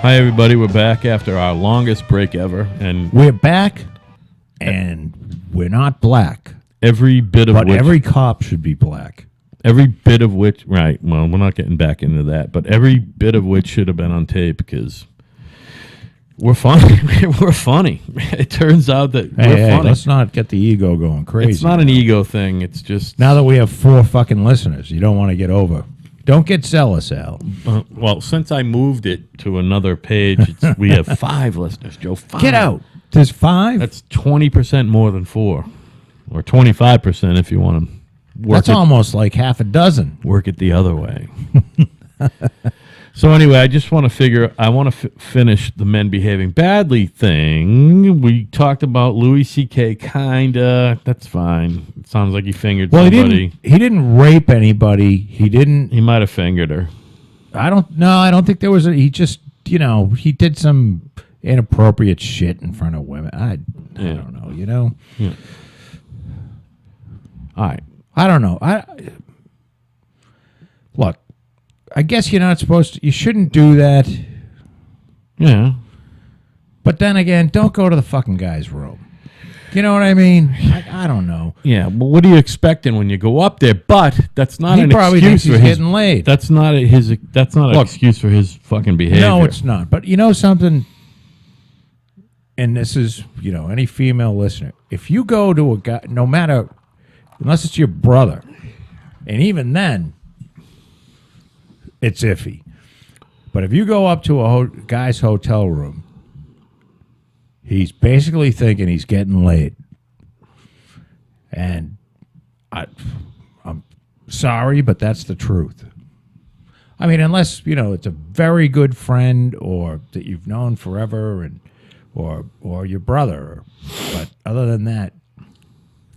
Hi, everybody. We're back after our longest break ever, and We're back, and we're not black. every bit of But which, every cop should be black. every bit of which, right? Well, we're not getting back into that, but every bit of which should have been on tape because we're funny. We're funny. It turns out that we're Hey, funny. let's not get the ego going crazy. It's not an ego thing. It's just Now that we have 4 fucking listeners, you don't want to get over. Don't get zealous, Al. well, since I moved it to another page, we have 5 listeners. Joe, 5. Get out. There's 5? That's 20% more than 4, or 25% if you want to That's almost like half a dozen. work it the other way. So anyway, I just want to finish the men behaving badly thing. We talked about Louis C.K. kinda. That's fine. It sounds like he fingered somebody. He didn't rape anybody. He didn't. He might have fingered her. I don't think there was he just, he did some inappropriate shit in front of women. I don't know, All right. I don't know. Look, I guess you're not supposed to. You shouldn't do that. Yeah. But then again, don't go to the fucking guy's room. You know what I mean? I don't know. Yeah. Well, what are you expecting when you go up there? But that's not He an probably excuse thinks for he's his. getting laid. That's not his. That's not an Look, excuse for his fucking behavior. No, it's not. But you know something? And this is, any female listener. If you go to a guy, no matter, unless it's your brother, and even then, it's iffy. But if you go up to a guy's hotel room, he's basically thinking he's getting laid. And I'm sorry, but that's the truth. I mean, unless, it's a very good friend or that you've known forever or your brother. But other than that,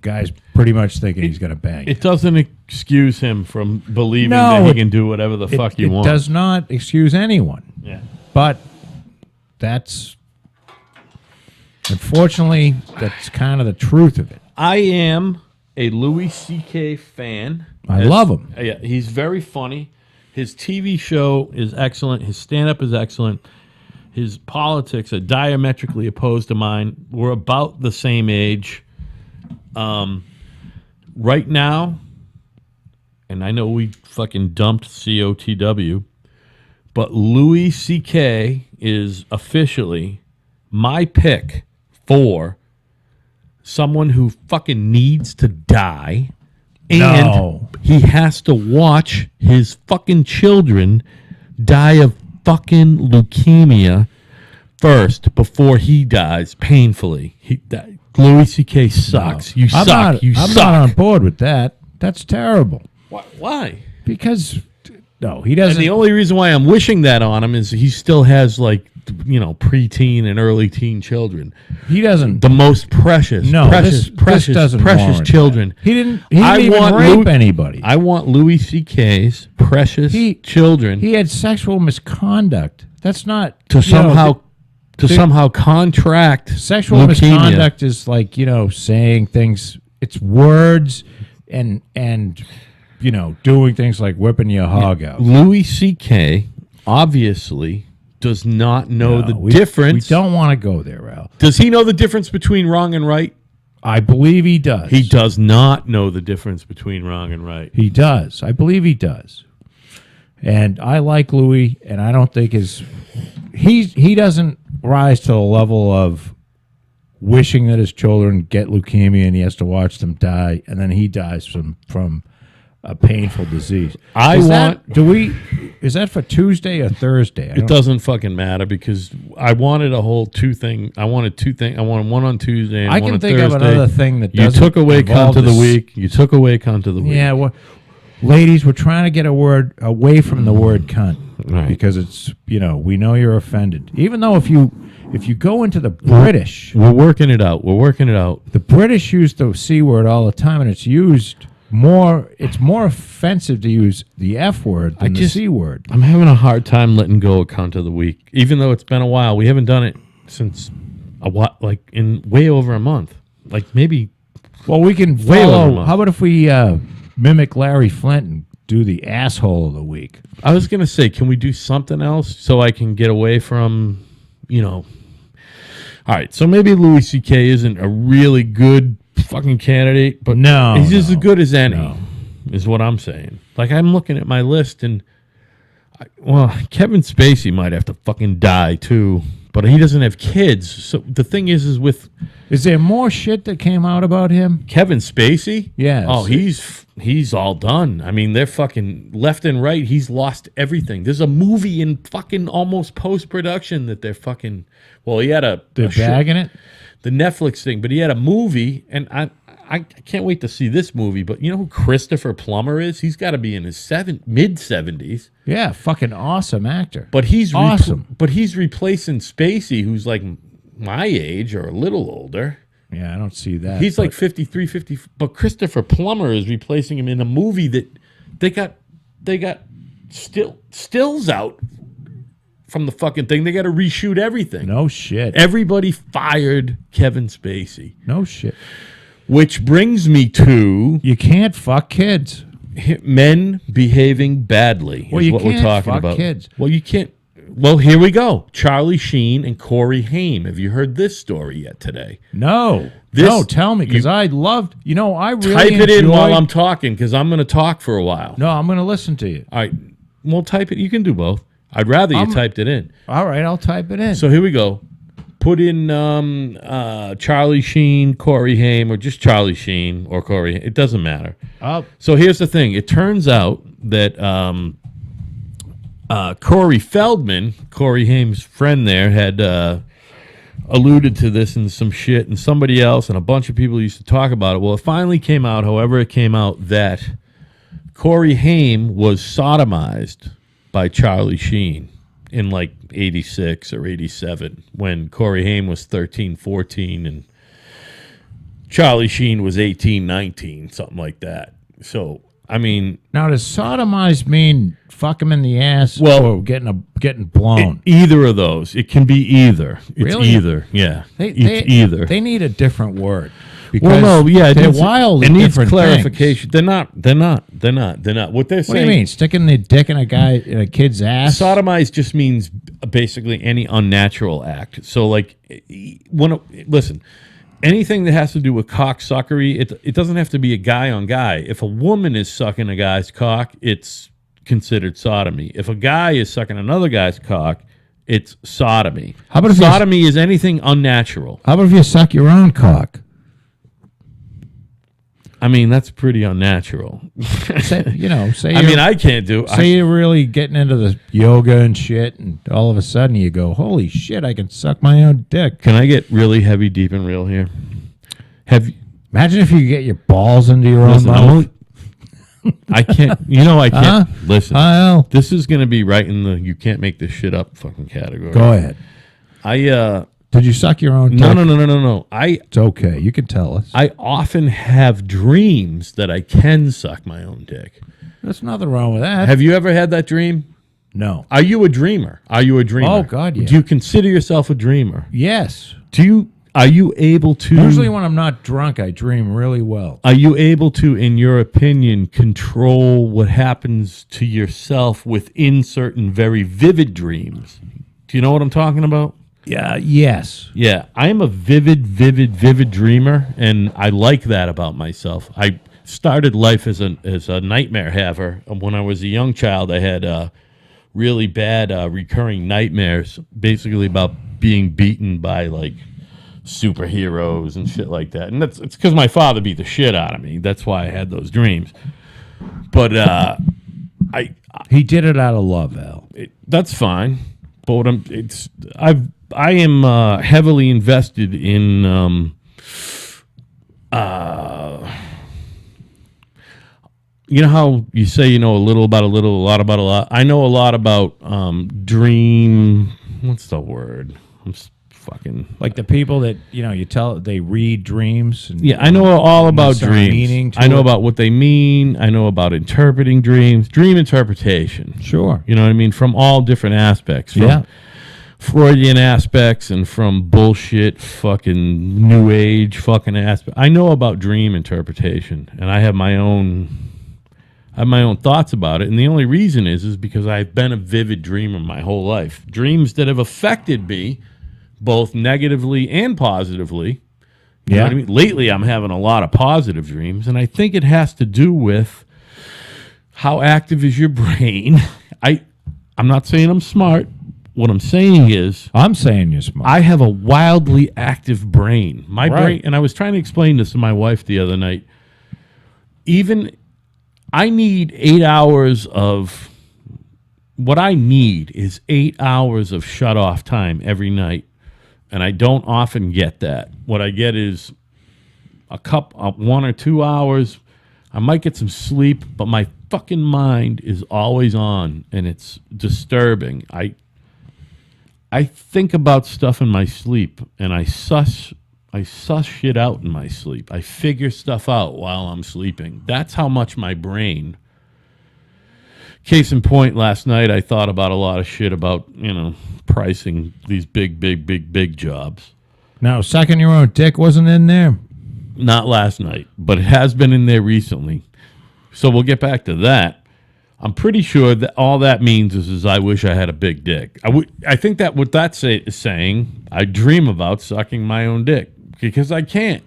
guy's pretty much thinking he's going to bang. It doesn't excuse him from believing No, that he it- can do whatever the fuck you It want. does not excuse anyone. Yeah. But unfortunately, that's kind of the truth of it. I am a Louis C.K. fan. I love him. Yeah, he's very funny. His TV show is excellent. His stand-up is excellent. His politics are diametrically opposed to mine. We're about the same age. Right now, and I know we fucking dumped COTW, but Louis C.K. is officially my pick for someone who fucking needs to die, and No. he has to watch his fucking children die of fucking leukemia first before he dies painfully. Louis C.K. sucks. You I'm suck. not, You I'm suck. not on board with that. That's terrible. Why? Because, no, he And doesn't. the only reason why I'm wishing that on him is he still has preteen and early teen children. He doesn't. The most precious, No, precious, this precious, doesn't precious warrant children. He didn't even rape anybody. I want Louis C.K.'s precious children He had sexual misconduct. That's not to somehow contract sexual leukemia. misconduct is like, saying things. It's words and doing things like whipping your hog out. Louis C.K. obviously does not know the difference. We don't want to go there, Al. Does he know the difference between wrong and right? I believe he does. He does not know the difference between wrong and right. He does. I believe he does. And I like Louis, and I don't think he doesn't rise to the level of wishing that his children get leukemia and he has to watch them die, and then he dies from a painful disease. Is that for Tuesday or Thursday? It doesn't fucking matter because I wanted a whole two thing. I wanted two things. I wanted one on Tuesday and I one can on think Thursday. of another thing that You doesn't took away involve cunt of the this- week. You took away cunt of the week. Yeah, well, ladies, we're trying to get a word away from the word cunt Right. because it's we know you're offended. Even though if you go into the British, We're working it out. We're working it out. the British use the C word all the time, and it's used more. It's more offensive to use the F word than the C word. I'm having a hard time letting go of cunt of the week, even though it's been a while. We haven't done it since in way over a month. Like maybe Well, we can Way over a follow. month. How about if we mimic Larry Flint and do the asshole of the week. I was gonna say, can we do something else so I can get away from, All right, so maybe Louis C.K. isn't a really good fucking candidate, but No, he's just no, as good as any. no. Is what I'm saying. Like, I'm looking at my list, and Kevin Spacey might have to fucking die too, but he doesn't have kids. So the thing is with Is there more shit that came out about him? Kevin Spacey, Yes. oh, he's all done. I mean, they're fucking left and right. He's lost everything. There's a movie in fucking almost post production that they're fucking. Well, he had They're bagging it? the Netflix thing, but he had a movie, and I can't wait to see this movie. But you know who Christopher Plummer is? He's got to be in his mid-70s. Yeah, fucking awesome actor. But he's Awesome. but he's replacing Spacey, who's like my age or a little older. Yeah, I don't see that. He's like 53, 50. But Christopher Plummer is replacing him in a movie that they got stills out from the fucking thing. They got to reshoot everything. No shit. Everybody fired Kevin Spacey, No shit. which brings me to You can't fuck kids. men behaving badly. Well, is you what we're can't talking fuck about. kids. Well, you can't. Well, here we go. Charlie Sheen and Corey Haim. Have you heard this story yet today? No. This- no, tell me, because I loved, I really Type it in while enjoyed- I'm talking, because I'm going to talk for a while. No, I'm going to listen to you. All right. Well, type it. You can do both. I'd rather you typed it in. All right, I'll type it in. So here we go. Put in Charlie Sheen, Corey Haim, or just Charlie Sheen or Corey. It doesn't matter. So here's the thing. It turns out that Corey Feldman, Corey Haim's friend there, had alluded to this in some shit, and somebody else and a bunch of people used to talk about it. Well, it finally came out, however it came out, that Corey Haim was sodomized by Charlie Sheen in like 86 or 87 when Corey Haim was 13, 14, and Charlie Sheen was 18, 19, something like that. So, I mean, Now, does sodomize mean fuck him in the ass Well- or getting blown? either of those. It can be either. It's Really? either. Yeah. They, it's either. They need a different word. Well, no, yeah, they're needs, wildly it needs different clarification. They're not. What they're What do you saying. mean? Sticking the dick in a kid's ass? Sodomize just means basically any unnatural act. So, like, listen, anything that has to do with cocksuckery, it doesn't have to be a guy on guy. If a woman is sucking a guy's cock, it's considered sodomy. If a guy is sucking another guy's cock, it's sodomy. How about if you- sodomy is anything unnatural? How about if you suck your own cock? I mean, that's pretty unnatural. Say, say I you're, mean, I can't do. say you're really getting into the yoga and shit, and all of a sudden you go, "Holy shit, I can suck my own dick." Can I get really heavy, deep, and real here? Have you? Imagine if you could get your balls into your Listen, own I mouth. won't- I can't. I can't. Listen, I'll this is going to be right in the you can't make this shit up fucking category. go ahead. Did you suck your own dick? No. It's okay. You can tell us. I often have dreams that I can suck my own dick. There's nothing wrong with that. Have you ever had that dream? No. Are you a dreamer? Are you a dreamer? Oh, God, yeah. Do you consider yourself a dreamer? Yes. Are you able to? Usually when I'm not drunk, I dream really well. Are you able to, in your opinion, control what happens to yourself within certain very vivid dreams? Do you know what I'm talking about? Yeah. Yes. Yeah, I am a vivid dreamer, and I like that about myself. I started life as a nightmare haver. When I was a young child, I had really bad recurring nightmares, basically about being beaten by like superheroes and shit like that. And it's because my father beat the shit out of me. That's why I had those dreams. But He did it out of love, Al. that's fine. But what I am heavily invested in you know how you say you know a little about a little, a lot about a lot. I know a lot about dream. What's the word? I'm fucking Like the people that, you tell, they read dreams. And, yeah. I know all about some dreams. meaning to I know it. about what they mean. I know about interpreting dreams, dream interpretation. Sure. You know what I mean? From all different aspects. From Yeah. Freudian aspects and from bullshit fucking new age fucking aspect. I know about dream interpretation, and I have my own I have my own thoughts about it, and the only reason is because I've been a vivid dreamer my whole life. Dreams that have affected me both negatively and positively. You know what I mean? Lately, I'm having a lot of positive dreams, and I think it has to do with how active is your brain. I'm not saying I'm smart. What I'm saying is I'm saying you're smart. I have a wildly active brain. My Right. brain, and I was trying to explain this to my wife the other night. I need 8 hours of, what I need is 8 hours of shut off time every night. And I don't often get that. What I get is 1 or 2 hours. I might get some sleep, but my fucking mind is always on, and it's disturbing. I think about stuff in my sleep, and I suss shit out in my sleep. I figure stuff out while I'm sleeping. That's how much my brain. Case in point, last night I thought about a lot of shit about, pricing these big jobs. Now, sucking your own dick wasn't in there. Not last night, but it has been in there recently. So we'll get back to that. I'm pretty sure that all that means is I wish I had a big dick. I think that what that is saying, I dream about sucking my own dick because I can't.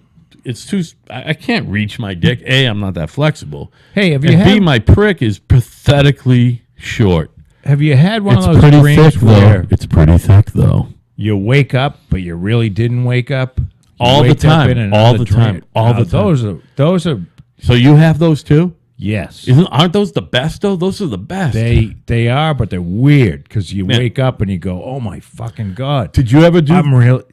I can't reach my dick. A, I'm not that flexible. Hey, have you and B, had, my prick is pathetically short. have you had one It's of those pretty dreams thick, where though. It's pretty thick, though. you wake up, but you really didn't wake up? You All the waked up time. in another All the dream. time. All Now, the time. Those are So you have those too? yes. Aren't those the best, though? Those are the best. They are, but they're weird because you Man. wake up and you go, "Oh my fucking god!" Did you ever do? I'm really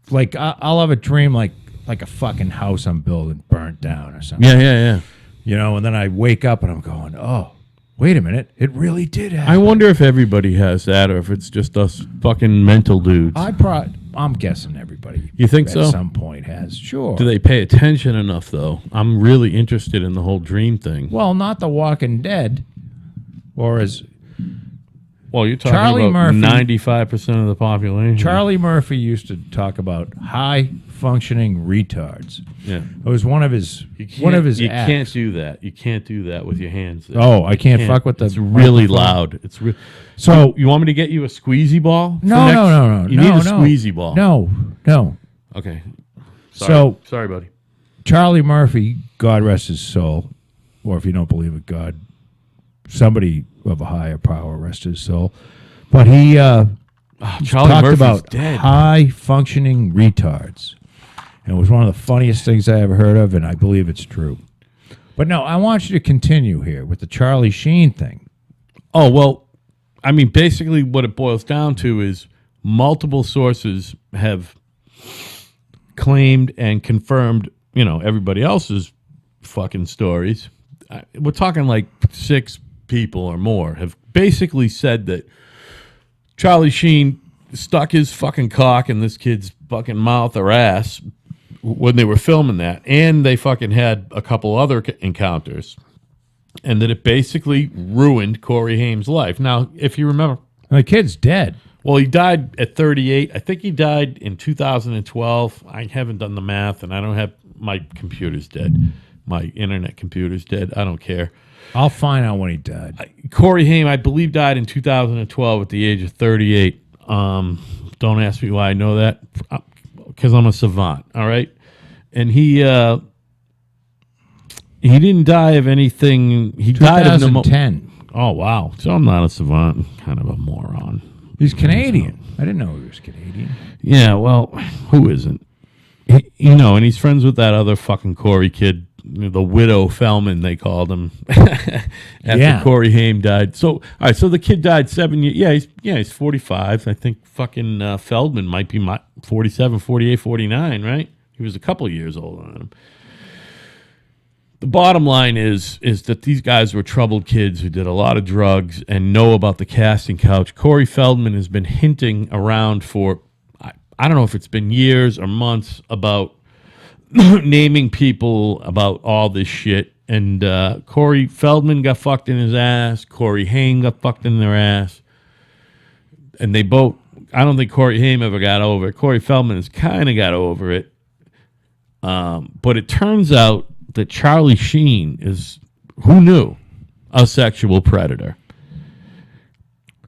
like I'll have a dream like a fucking house I'm building burnt down or something. Yeah. And then I wake up and I'm going, "Oh, wait a minute, it really did happen." I wonder if everybody has that, or if it's just us fucking mental dudes. I'm guessing everybody. You think at so? some point has. Sure. Do they pay attention enough, though? I'm really interested in the whole dream thing. Well, not The Walking Dead, or as Well, you're talking Charlie about Murphy- 95% of the population. Charlie Murphy used to talk about high functioning retards. Yeah. It was one of his You acts. can't do that. You can't do that with your hands. Oh, I can't fuck with the. It's really microphone. loud. It's So you want me to get you a squeezy ball? for no, next- no. You no, need a no. squeezy ball. No. Okay. So Sorry, buddy. Charlie Murphy, God rest his soul, or if you don't believe it, God, somebody of a higher power rest his soul. But he Charlie talked Murphy's about dead. high functioning retards. And it was one of the funniest things I ever heard of, and I believe it's true. But no, I want you to continue here with the Charlie Sheen thing. Oh, well, I mean, basically what it boils down to is multiple sources have claimed and confirmed, everybody else's fucking stories. We're talking like 6 people or more have basically said that Charlie Sheen stuck his fucking cock in this kid's fucking mouth or ass when they were filming that, and they fucking had a couple other encounters, and that it basically ruined Corey Haim's life. Now, if you remember, The kid's dead. well, he died at 38. I think he died in 2012. I haven't done the math, and I don't have my computer's dead. My internet computer's dead. I don't care. I'll find out when he died. Corey Haim, I believe, died in 2012 at the age of 38. Don't ask me why I know that, because I'm a savant. All right, and he didn't die of anything. He died of pneumonia. 2010. Oh wow! So I'm not a savant. I'm kind of a moron. He's Canadian. I didn't know he was Canadian. Yeah, well, who isn't? And he's friends with that other fucking Corey kid, the widow Feldman, they called him, after Corey Haim died. So, all right, so the kid died 7 years. He's 45. I think fucking Feldman might be 47, 48, 49, right? He was a couple years older than him. The bottom line is that these guys were troubled kids who did a lot of drugs and know about the casting couch. Corey Feldman has been hinting around for, I don't know if it's been years or months, about naming people about all this shit. And Corey Feldman got fucked in his ass. Corey Haim got fucked in their ass. And they both, I don't think Corey Haim ever got over it. Corey Feldman has kind of got over it. But it turns out that Charlie Sheen is, who knew? a sexual predator.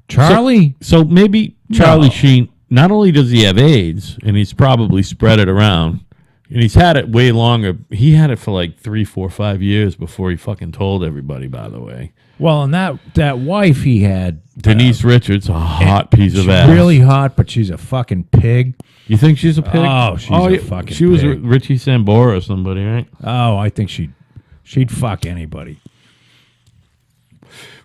Charlie. So maybe Charlie No. Sheen, not only does he have AIDS, and he's probably spread it around, and he's had it way longer. He had it for like 3, 4, 5 years before he fucking told everybody, by the way. Well, and that wife he had, Denise Richards, a hot piece of she's ass. really hot, but she's a fucking pig. You think she's a pig? Oh, she's a yeah, fucking She was pig. Richie Sambora or somebody, right? Oh, I think she'd fuck anybody.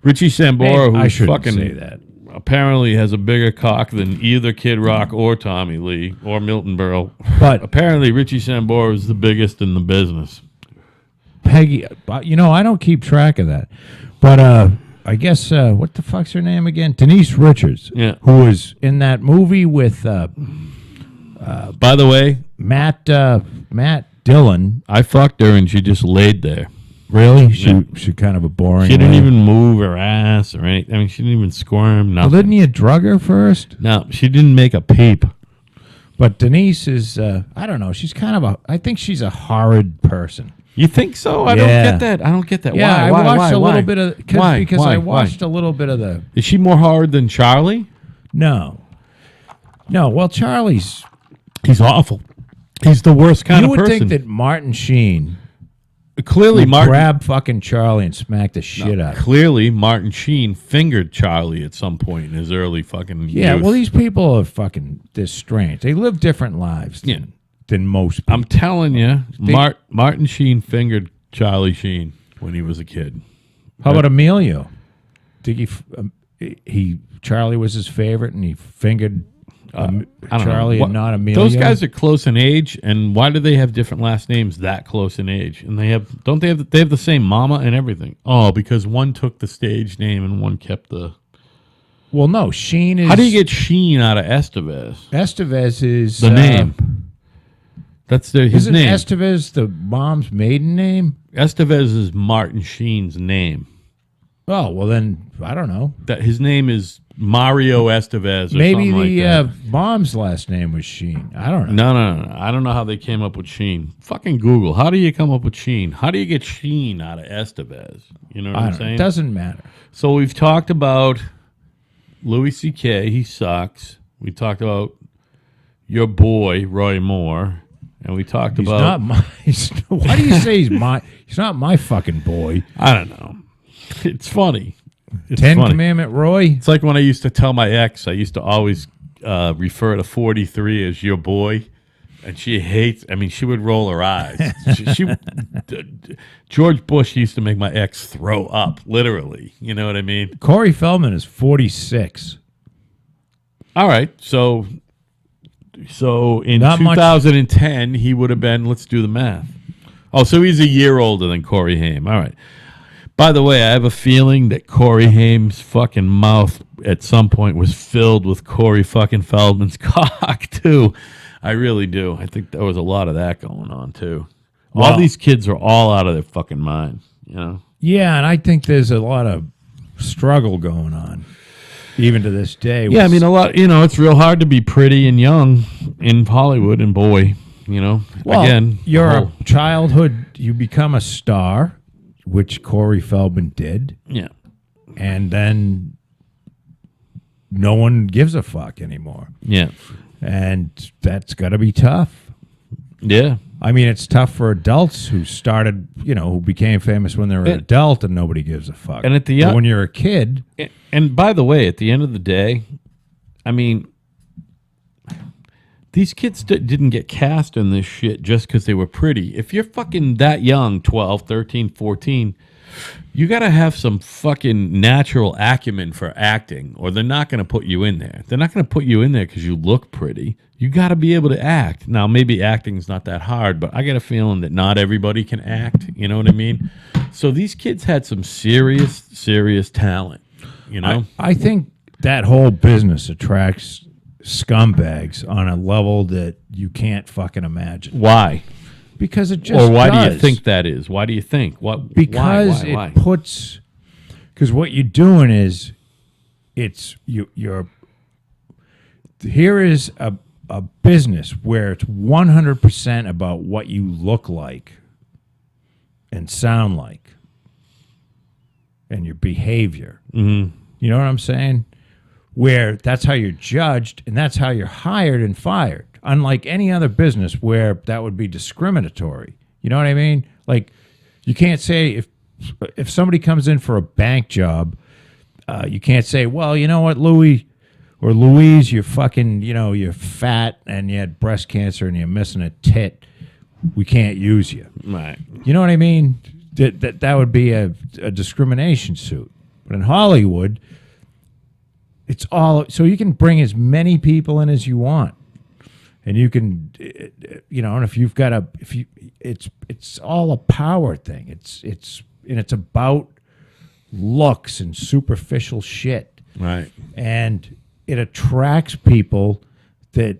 Richie Sambora, I who shouldn't fucking say that. apparently has a bigger cock than either Kid Rock or Tommy Lee or Milton Berle. But Apparently, Richie Sambora is the biggest in the business. Peggy, I don't keep track of that. But I guess what the fuck's her name again? Denise Richards. Yeah. Who was in that movie with By the way, Matt Dillon. I fucked her and she just laid there. Really? She kind of a boring. She didn't lady. even move her ass or anything. I mean, she didn't even squirm. Well, Nothing. didn't you drug her first? No, she didn't make a peep. But Denise is, I don't know. She's kind of I think she's a horrid person. You think so? I Yeah. don't get that. I don't get that. Yeah, Why? I watched a Why? little bit of Why? because Why? I watched a little bit of the. Is she more hard than Charlie? No. Well, Charlie's. He's awful. He's the worst kind You of would person. think that Martin Sheen Clearly, would Martin. grab fucking Charlie and smack the shit out of him. Clearly, Martin Sheen fingered Charlie at some point in his early fucking Yeah, youth. well, these people are fucking this strange. They live different lives than most people. I'm telling you, Martin Sheen fingered Charlie Sheen when he was a kid. How about Emilio? Think Charlie was his favorite, and he fingered I don't Charlie know. and not Emilio. Those guys are close in age, and why do they have different last names that close in age? And they have the same mama and everything? Oh, because one took the stage name and one kept the. Well, no, Sheen is. How do you get Sheen out of Estevez? Estevez is The name. That's his Isn't name. Estevez the mom's maiden name? Estevez is Martin Sheen's name. Oh well, then I don't know. That his name is Mario Estevez. Or Maybe something the like that. mom's last name was Sheen. I don't know. No. I don't know how they came up with Sheen. Fucking Google. How do you come up with Sheen? How do you get Sheen out of Estevez? You know what I I'm don't know. saying? It doesn't matter. So we've talked about Louis C.K. He sucks. We talked about your boy Roy Moore, and we talked He's about. not my. Why do you say he's my? He's not my fucking boy. I don't know. It's funny. It's Ten funny. Commandment Roy. It's like when I used to tell my ex. I used to always refer to 43 as your boy. And she hates. I mean, she would roll her eyes. George Bush used to make my ex throw up, literally. You know what I mean? Corey Feldman is 46. All right, so in Not much- 2010 he would have been. Let's do the math. Oh, so he's a year older than Corey Haim. All right. By the way, I have a feeling that Corey Haim's fucking mouth at some point was filled with Corey fucking Feldman's cock too. I really do. I think there was a lot of that going on too. All Well- these kids are all out of their fucking mind. You know. Yeah, and I think there's a lot of struggle going on, even to this day. Yeah, I mean a lot. You know, it's real hard to be pretty and young in Hollywood, and boy, you know, Well, again, you're the whole- a childhood. You become a star, which Corey Feldman did, yeah. and then no one gives a fuck anymore, Yeah. and that's got to be tough. Yeah. I mean, it's tough for adults who started, who became famous when they were an And- adult, and nobody gives a fuck. And at the But when you're a kid, And by the way, at the end of the day, I mean, these kids didn't get cast in this shit just because they were pretty. If you're fucking that young, 12, 13, 14, you got to have some fucking natural acumen for acting, or they're not going to put you in there. They're not going to put you in there because you look pretty. You got to be able to act. Now, maybe acting's not that hard, but I got a feeling that not everybody can act. You know what I mean? So these kids had some serious, serious talent. You know? I think that whole business attracts scumbags on a level that you can't fucking imagine. Why? Because it just Or why do does. you think that is? Why do you think? What? Because why? it puts, because what you're doing is, you're here is a business where it's 100% about what you look like and sound like. and your behavior. Mm-hmm. You know what I'm saying? Where that's how you're judged and that's how you're hired and fired. Unlike any other business where that would be discriminatory. You know what I mean? Like, you can't say if somebody comes in for a bank job, you can't say, well, you know what, Louis or Louise, you're fucking, you're fat and you had breast cancer and you're missing a tit. We can't use you. Right. You know what I mean? That would be a discrimination suit. But in Hollywood, it's all so you can bring as many people in as you want, and you can, and if you've got it's all a power thing. It's about looks and superficial shit, Right. and it attracts people that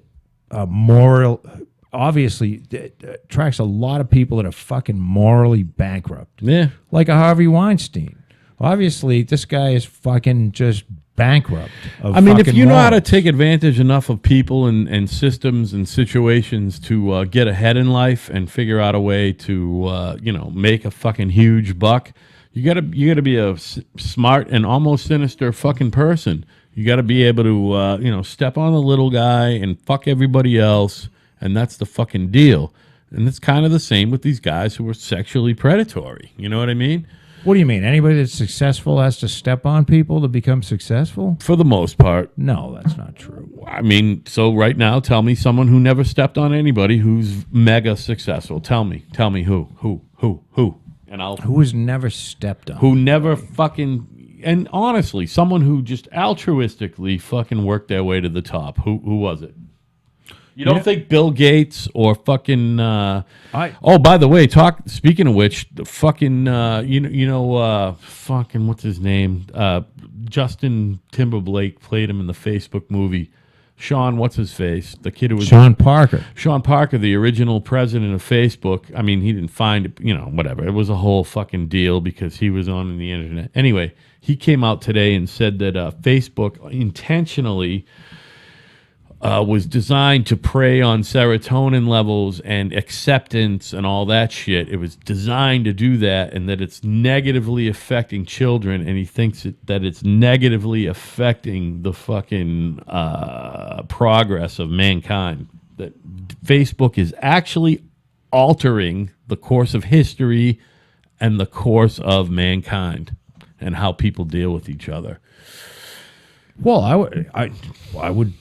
are moral. Obviously, it attracts a lot of people that are fucking morally bankrupt. Yeah. Like a Harvey Weinstein. Obviously, this guy is fucking just bankrupt. I mean, if you know how to take advantage enough of people and systems and situations to get ahead in life and figure out a way to make a fucking huge buck, you gotta be a smart and almost sinister fucking person. You gotta be able to step on the little guy and fuck everybody else, and that's the fucking deal. And it's kind of the same with these guys who are sexually predatory. You know what I mean? What do you mean? Anybody that's successful has to step on people to become successful? For the most part. No, that's not true. I mean, so right now, tell me someone who never stepped on anybody who's mega successful. Tell me who, and Who has never stepped on? who never fucking, and honestly, someone who just altruistically fucking worked their way to the top. Who was it? You don't think Bill Gates or fucking? Oh, by the way, speaking of which, the fucking fucking what's his name? Justin Timberlake played him in the Facebook movie. Sean, what's his face? The kid who was Sean Parker. Sean Parker, the original president of Facebook. I mean, he didn't find it, whatever. It was a whole fucking deal because he was on the internet. Anyway, he came out today and said that Facebook intentionally was designed to prey on serotonin levels and acceptance and all that shit. It was designed to do that, and that it's negatively affecting children, and he thinks that it's negatively affecting the fucking progress of mankind. That Facebook is actually altering the course of history and the course of mankind and how people deal with each other. Well, I would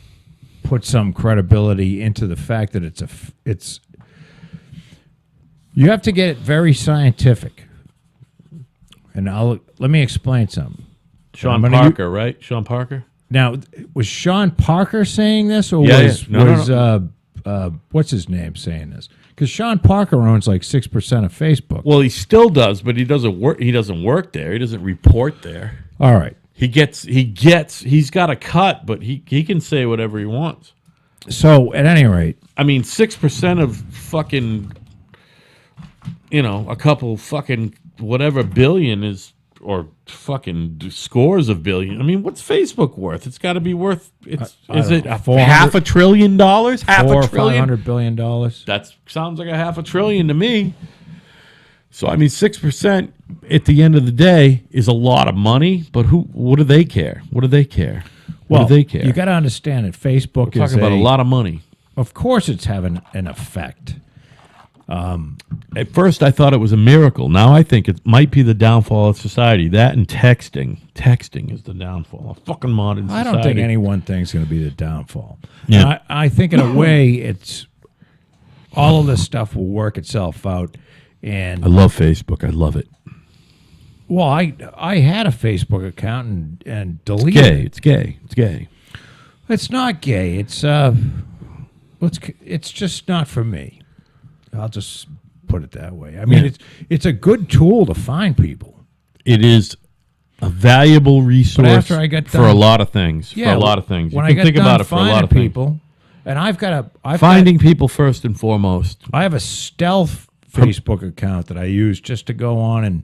put some credibility into the fact that it's you have to get it very scientific. And let me explain something. Sean Parker, right? Sean Parker? Now, was Sean Parker saying this, or Yeah, was No. What's his name saying this? Because Sean Parker owns like 6% of Facebook. Well, he still does, but he doesn't work. He doesn't work there. He doesn't report there. All right. He's got a cut, but he can say whatever he wants. So at any rate, I mean, 6% of fucking, a couple fucking whatever billion is, or fucking scores of billion. I mean, what's Facebook worth? It's got to be worth. Is it $500 billion? Half a trillion? $400 billion. That sounds like $500 billion to me. So, I mean, 6% at the end of the day is a lot of money, but what do they care? What do they care? What do they care? You got to understand that Facebook is talking about a lot of money. Of course, it's having an effect. At first, I thought it was a miracle. Now I think it might be the downfall of society. That and texting. Texting is the downfall of fucking modern society. I don't think any one thing's going to be the downfall. Yeah. I think in a way, it's all of this stuff will work itself out. And I love Facebook. I love it. Well, I had a Facebook account and deleted Gay. it. It's gay. It's gay. It's not gay. It's just not for me. I'll just put it that way. I mean, it's a good tool to find people. It is a valuable resource after I got for done- a lot of things. Yeah, for a lot of things. When You I can got think done about it for a lot finding of things. people, and Finding people first and foremost. I have a stealth Facebook account that I use just to go on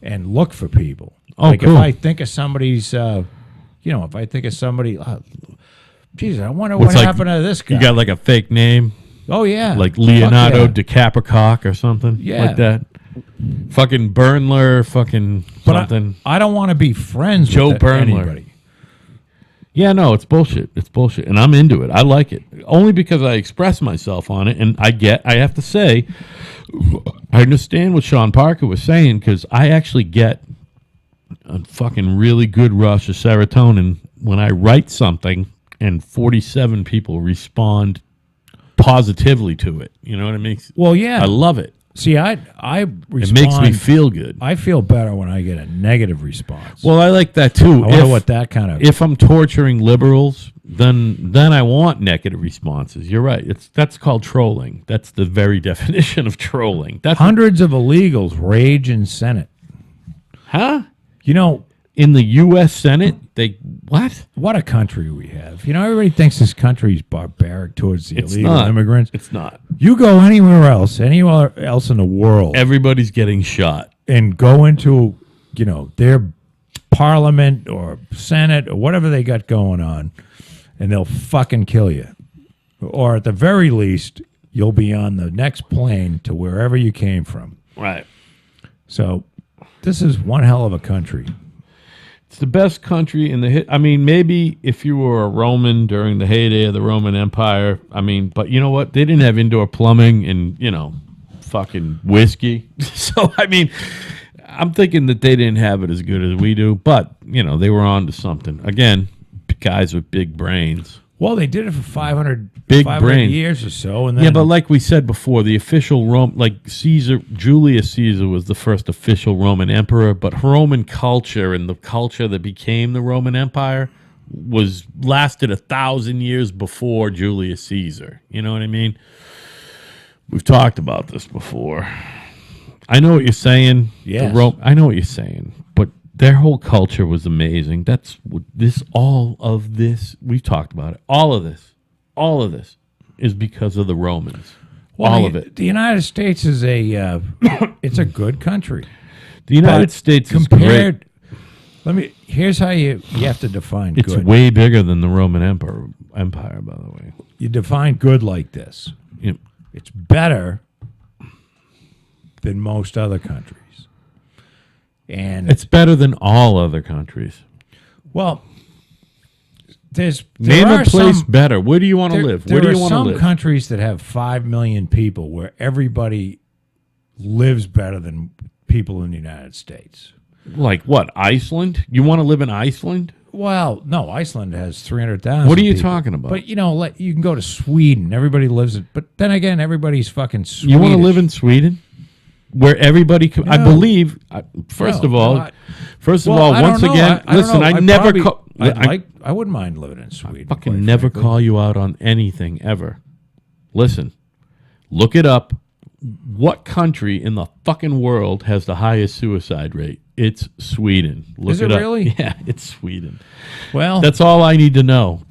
and look for people. Oh, like cool. if I think of somebody's, if I think of somebody, geez, I wonder what happened to this guy. You got like a fake name, Oh yeah, like Fuck Leonardo yeah. DiCapricock or something Yeah. like that. Fucking Burnler, fucking something. I don't want to be friends Joe with Burnler. anybody. Yeah, no, it's bullshit. It's bullshit. And I'm into it. I like it. Only because I express myself on it. And I have to say, I understand what Sean Parker was saying because I actually get a fucking really good rush of serotonin when I write something and 47 people respond positively to it. You know what I mean? Well, yeah. I love it. See, I respond. It makes me feel good. I feel better when I get a negative response. Well, I like that too. I wonder what that kind of. If I'm torturing liberals, then I want negative responses. You're right. That's called trolling. That's the very definition of trolling. That's Hundreds of illegals rage in Senate. huh? You know, In the U.S. Senate, they what? what a country we have. You know, everybody thinks this country's barbaric towards the It's illegal not. immigrants. It's not. You go anywhere else in the world, Everybody's getting shot. and go into, their parliament or Senate or whatever they got going on, and they'll fucking kill you. Or at the very least, you'll be on the next plane to wherever you came from. Right. So this is one hell of a country. It's the best country in the I mean, maybe if you were a Roman during the heyday of the Roman Empire, but you know what? They didn't have indoor plumbing and, fucking whiskey. So, I'm thinking that they didn't have it as good as we do, but, they were on to something. Again, guys with big brains. Well, they did it for 500 brain. years or so. And then, Yeah, but like we said before, the official Julius Caesar was the first official Roman emperor, but Roman culture and the culture that became the Roman Empire lasted 1,000 years before Julius Caesar. You know what I mean? We've talked about this before. I know what you're saying. Yes. I know what you're saying, but their whole culture was amazing. That's what all of this, we've talked about it. All of this is because of the Romans. well, all of it. The United States is it's a good country. The United But States is compared. great. Here's how you have to define It's good. way bigger than the Roman Empire, by the way. You define good like this. You- It's better than most other countries. And It's better than all other countries. well, there Name are a place some, better. Where do you want to live? Where do there you are want to some live? countries that have 5 million people where everybody lives better than people in the United States. Like what? Iceland? You want to live in Iceland? Well, no, Iceland has 300,000. What are you people. talking about? But you can go to Sweden. Everybody lives it. But then again, everybody's fucking Swedish. You want to live in Sweden? Where everybody can, I No. believe, first No, of all, not- once I don't know. again, I don't listen, know. I never call, I wouldn't mind living in Sweden. fucking quite never frankly. call you out on anything ever. Listen, look it up. What country in the fucking world has the highest suicide rate? It's Sweden. Look Is it up. really? Yeah, it's Sweden. Well, That's all I need to know.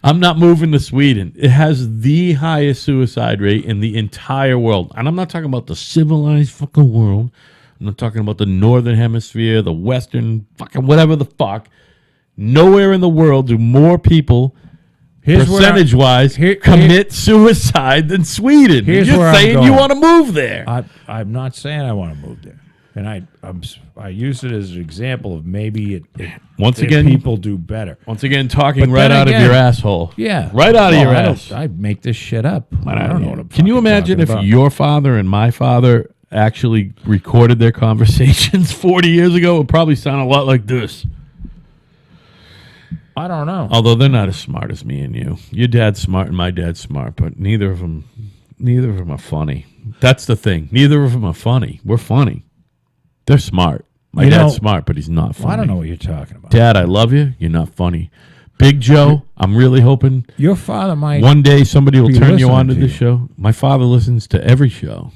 I'm not moving to Sweden. It has the highest suicide rate in the entire world. And I'm not talking about the civilized fucking world. I'm not talking about the northern hemisphere, the western, fucking whatever the fuck. Nowhere in the world do more people, here's where percentage-wise, commit suicide than Sweden. Here's You're where I'm saying you going. want to move there. I'm not saying I want to move there, and I use it as an example of maybe it Once that again, people do better. Once again, talking But right then out of again- your asshole. Yeah, Right out of Well, your I don't- ass. I make this shit up. I don't know what I'm Can you fucking imagine if talking about. your father and my father actually recorded their conversations 40 years ago? It would probably sound a lot like this. I don't know. Although they're not as smart as me and you. Your dad's smart and my dad's smart, but neither of them are funny. That's the thing. Neither of them are funny. We're funny. They're smart. My You know- dad's smart, but he's not funny. Well, I don't know what you're talking about. Dad, I love you. You're not funny. Big Joe, I'm really hoping Your father might. one day somebody will Be turn you listening on to to this you. show. My father listens to every show.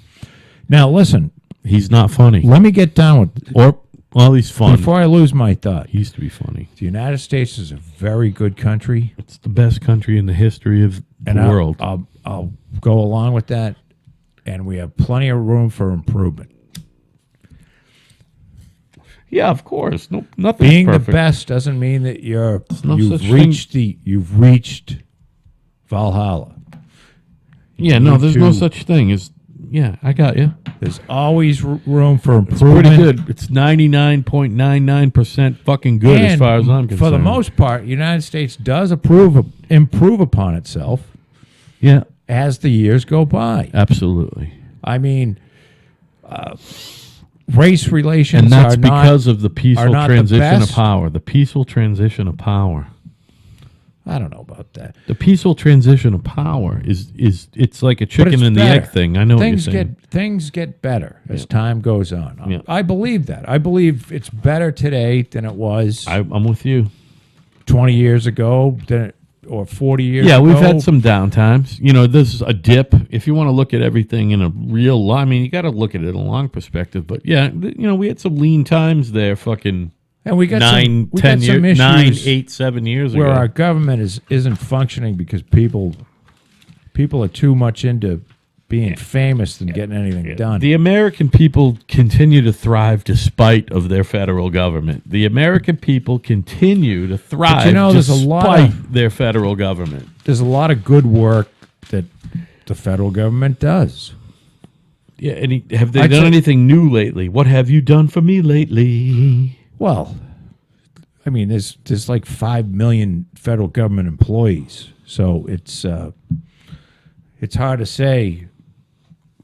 Now listen. He's not funny. Let me get down with Well, he's fun. before I lose my thought. He used to be funny. The United States is a very good country, It's the best country in the history of the and world. I'll go along with that. And we have plenty of room for improvement. Yeah, of course. No, nothing's Being perfect. the best doesn't mean that no such you've reached Valhalla. Yeah, no, need there's no to- such thing as Yeah, I got you. There's always room for It's improvement. pretty good. It's 99.99% fucking good as And far as I'm concerned. for the most part, the United States does improve upon itself Yeah, as the years go by. absolutely. I mean, race relations And that's are not, because of the peaceful not the transition of best. power. The peaceful transition of power. I don't know about that. The peaceful transition of power is it's like a But chicken it's and the better. egg thing. I know what you're saying. Things get better as time goes on. Yeah. I believe that. I believe it's better today than it was I'm with you. 20 years ago or 40 years Yeah, ago. we've had some downtimes. You know, this is a dip. If you want to look at everything in a real, I mean, you got to look at it in a long perspective. But yeah, you know, we had some lean times there. Fucking and we got 9, some, 10 some years, issues 9, 8, 7 years where ago. our government isn't functioning because people are too much into being famous than getting anything done. The American people continue to thrive despite of their federal government. The American people continue to thrive there's a despite lot of- their federal government. There's a lot of good work that the federal government does. Yeah, and have they I'd done say- anything new lately? What have you done for me lately? Well, I mean, there's like 5 million federal government employees, so it's hard to say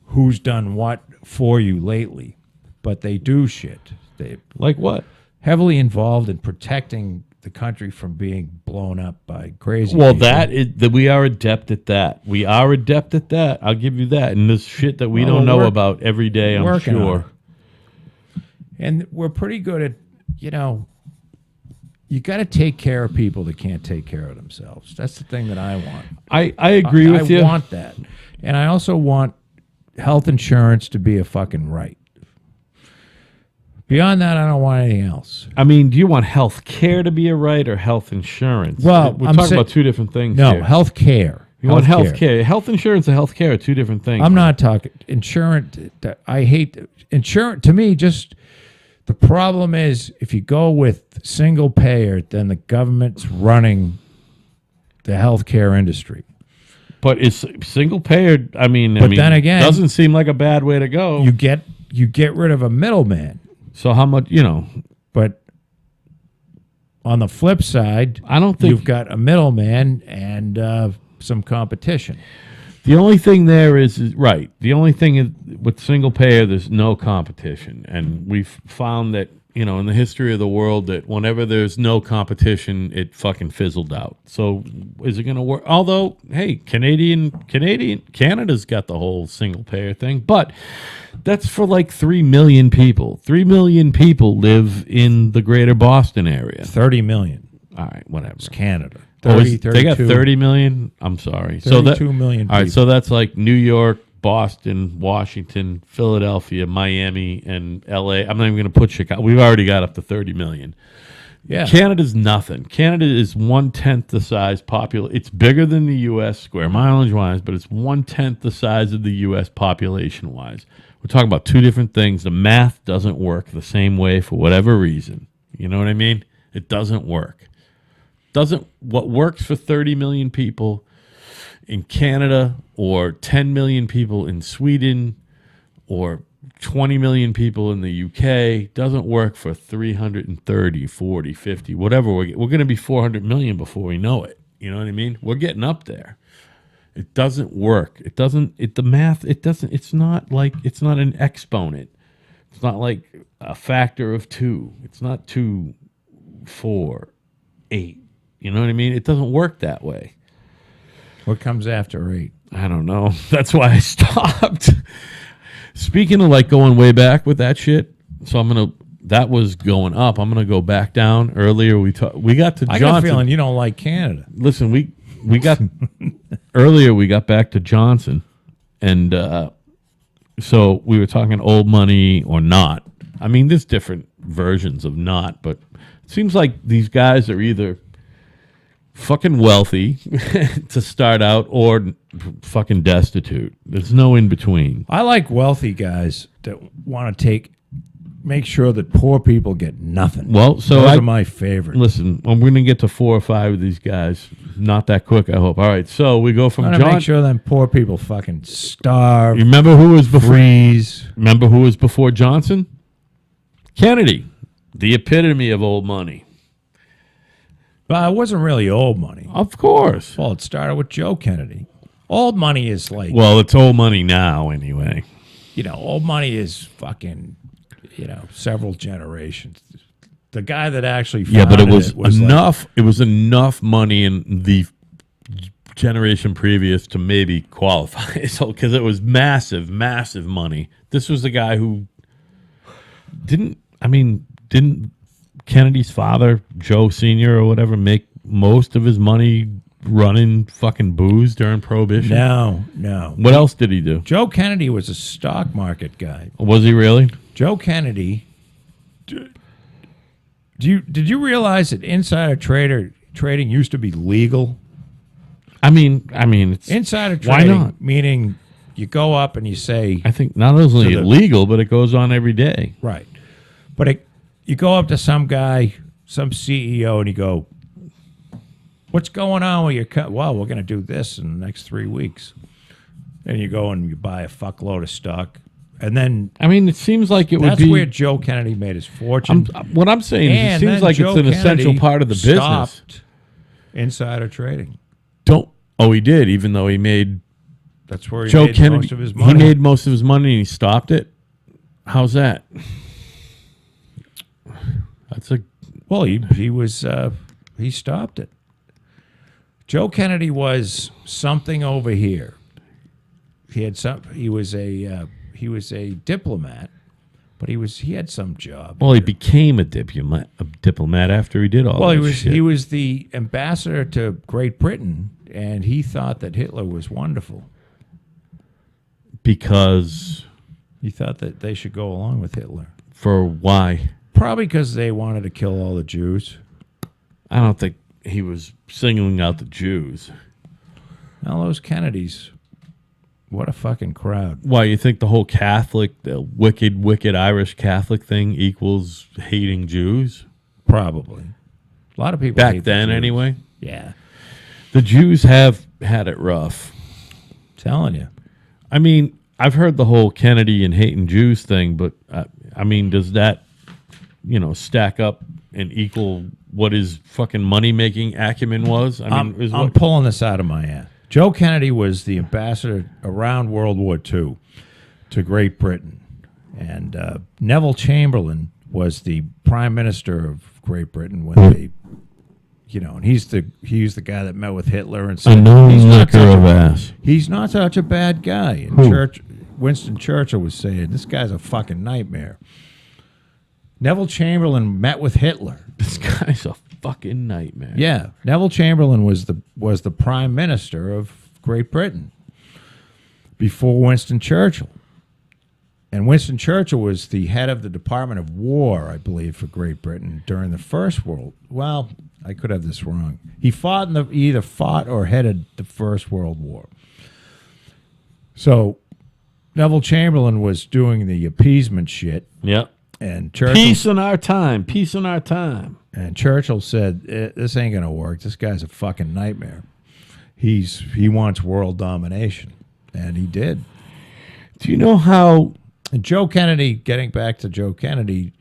who's done what for you lately, but they do shit. They're Like what? heavily involved in protecting the country from being blown up by crazy. Well, people. that we are adept at that. We are adept at that. I'll give you that. And this shit that we Well, don't know we're about every day, I'm working on sure. it. And we're pretty good at, you got to take care of people that can't take care of themselves. That's the thing that I want. I agree with you. I want that. And I also want health insurance to be a fucking right. Beyond that, I don't want anything else. I mean, do you want health care to be a right or health insurance? Well, we're I'm talking saying- about two different things No, here. health care. You want health care. Health insurance and health care are two different things. I'm not talking insurance. I hate insurance. To me, just the problem is if you go with single payer, then the government's running the healthcare industry. But it's single payer. I mean, then again- doesn't seem like a bad way to go. You get rid of a middleman, So how much, but on the flip side, I don't think you've got a middleman and some competition. the only thing there is right. The only thing is with single payer, there's no competition. And we've found that, in the history of the world, that whenever there's no competition, it fucking fizzled out. So is it going to work? Although, hey, Canada's got the whole single payer thing, but that's for like 3 million people. 3 million people live in the greater Boston area. 30 million. All right, whatever. It's Canada. Oh, 30, they got 32 30 million? I'm sorry. 32 million All right, people. so that's like New York, Boston, Washington, Philadelphia, Miami, and LA. I'm not even going to put Chicago. We've already got up to 30 million. Yeah. Canada's nothing. Canada is 1/10 the size It's bigger than the U.S. square mileage wise, but it's 1/10 the size of the U.S. population wise. We're talking about two different things. The math doesn't work the same way for whatever reason. You know what I mean? It doesn't work. What works for 30 million people in Canada or 10 million people in Sweden or 20 million people in the UK doesn't work for 330, 40, 50, whatever. We're going to be 400 million before we know it. You know what I mean? We're getting up there. It doesn't work. It's not an exponent. It's not like a factor of 2. It's not 2, 4, 8. You know what I mean? It doesn't work that way. What comes after 8? I don't know. That's why I stopped. Speaking of like going way back with that shit, so that was going up. I'm gonna go back down. Earlier we got to Johnson. I got a feeling you don't like Canada. Listen, we got earlier we got back to Johnson, and so we were talking old money or not. I mean, there's different versions of not, but it seems like these guys are either fucking wealthy to start out or fucking destitute. There's no in between. I like wealthy guys that want to take make sure that poor people get nothing. Well, so those I- are my favorite. Listen, I'm going to get to 4 or 5 of these guys. Not that quick, I hope. All right, so we go from I want to John. make sure them poor people fucking starve, You remember who was before? freeze. Remember who was before Johnson? Kennedy, the epitome of old money. But it wasn't really old money. Of course. Well, it started with Joe Kennedy. Old money is like, Well, it's old money now, anyway. old money is fucking, several generations. The guy that actually Yeah, but it founded was like, enough. It was enough money in the generation previous to maybe qualify. So because it was massive, massive money. This was the guy who didn't Kennedy's father, Joe Sr. or whatever, make most of his money running fucking booze during Prohibition? No. What else did he do? Joe Kennedy was a stock market guy. Was he really? Joe Kennedy. Did you realize that insider trading used to be legal? I mean, it's, Insider Why trading, not? meaning you go up and you say, I think not only So the- illegal, but it goes on every day. right. But you go up to some guy, some CEO, and you go, what's going on with your well, we're going to do this in the next 3 weeks. And you go and you buy a fuckload of stock. And then I mean, it seems like it would that's be. where Joe Kennedy made his fortune. What I'm saying is, it And seems then like Joe it's an essential Kennedy part of the business. stopped insider trading. Oh, he did, even though he made That's where he Joe made Kennedy. most of his money. He made most of his money and he stopped it. How's that? That's a Well, he stopped it. Joe Kennedy was something over here. He was a diplomat, but he had some job. well. He became a diplomat after he did all. Well, that shit. he was the ambassador to Great Britain, and he thought that Hitler was wonderful. because He thought that they should go along with Hitler. for why? Probably because they wanted to kill all the Jews. I don't think he was singling out the Jews. Now those Kennedys, what a fucking crowd. Why you think the whole the wicked Irish Catholic thing equals hating Jews? Probably. A lot of people Back hate the then, Jews. anyway. Yeah. The Jews have had it rough. Telling you. I mean, I've heard the whole Kennedy and hating Jews thing, but I mean, does that, stack up and equal what his fucking money making acumen was? I mean, is I'm what, pulling this out of my ass. Joe Kennedy was the ambassador around World War II to Great Britain, and Neville Chamberlain was the prime minister of Great Britain when they, and he's the guy that met with Hitler and said he's not such a bad guy. And Winston Churchill was saying this guy's a fucking nightmare. Neville Chamberlain met with Hitler. this guy's a fucking nightmare. Yeah, Neville Chamberlain was the prime minister of Great Britain before Winston Churchill, and Winston Churchill was the head of the Department of War, I believe, for Great Britain during the First World. Well, I could have this wrong. He either fought or headed the First World War. So Neville Chamberlain was doing the appeasement shit, Yep. and Churchill. Peace in our time. Peace in our time. And Churchill said, "This ain't gonna work. This guy's a fucking nightmare. He wants world domination," and he did. Do you know how? And Joe Kennedy, getting back to Joe Kennedy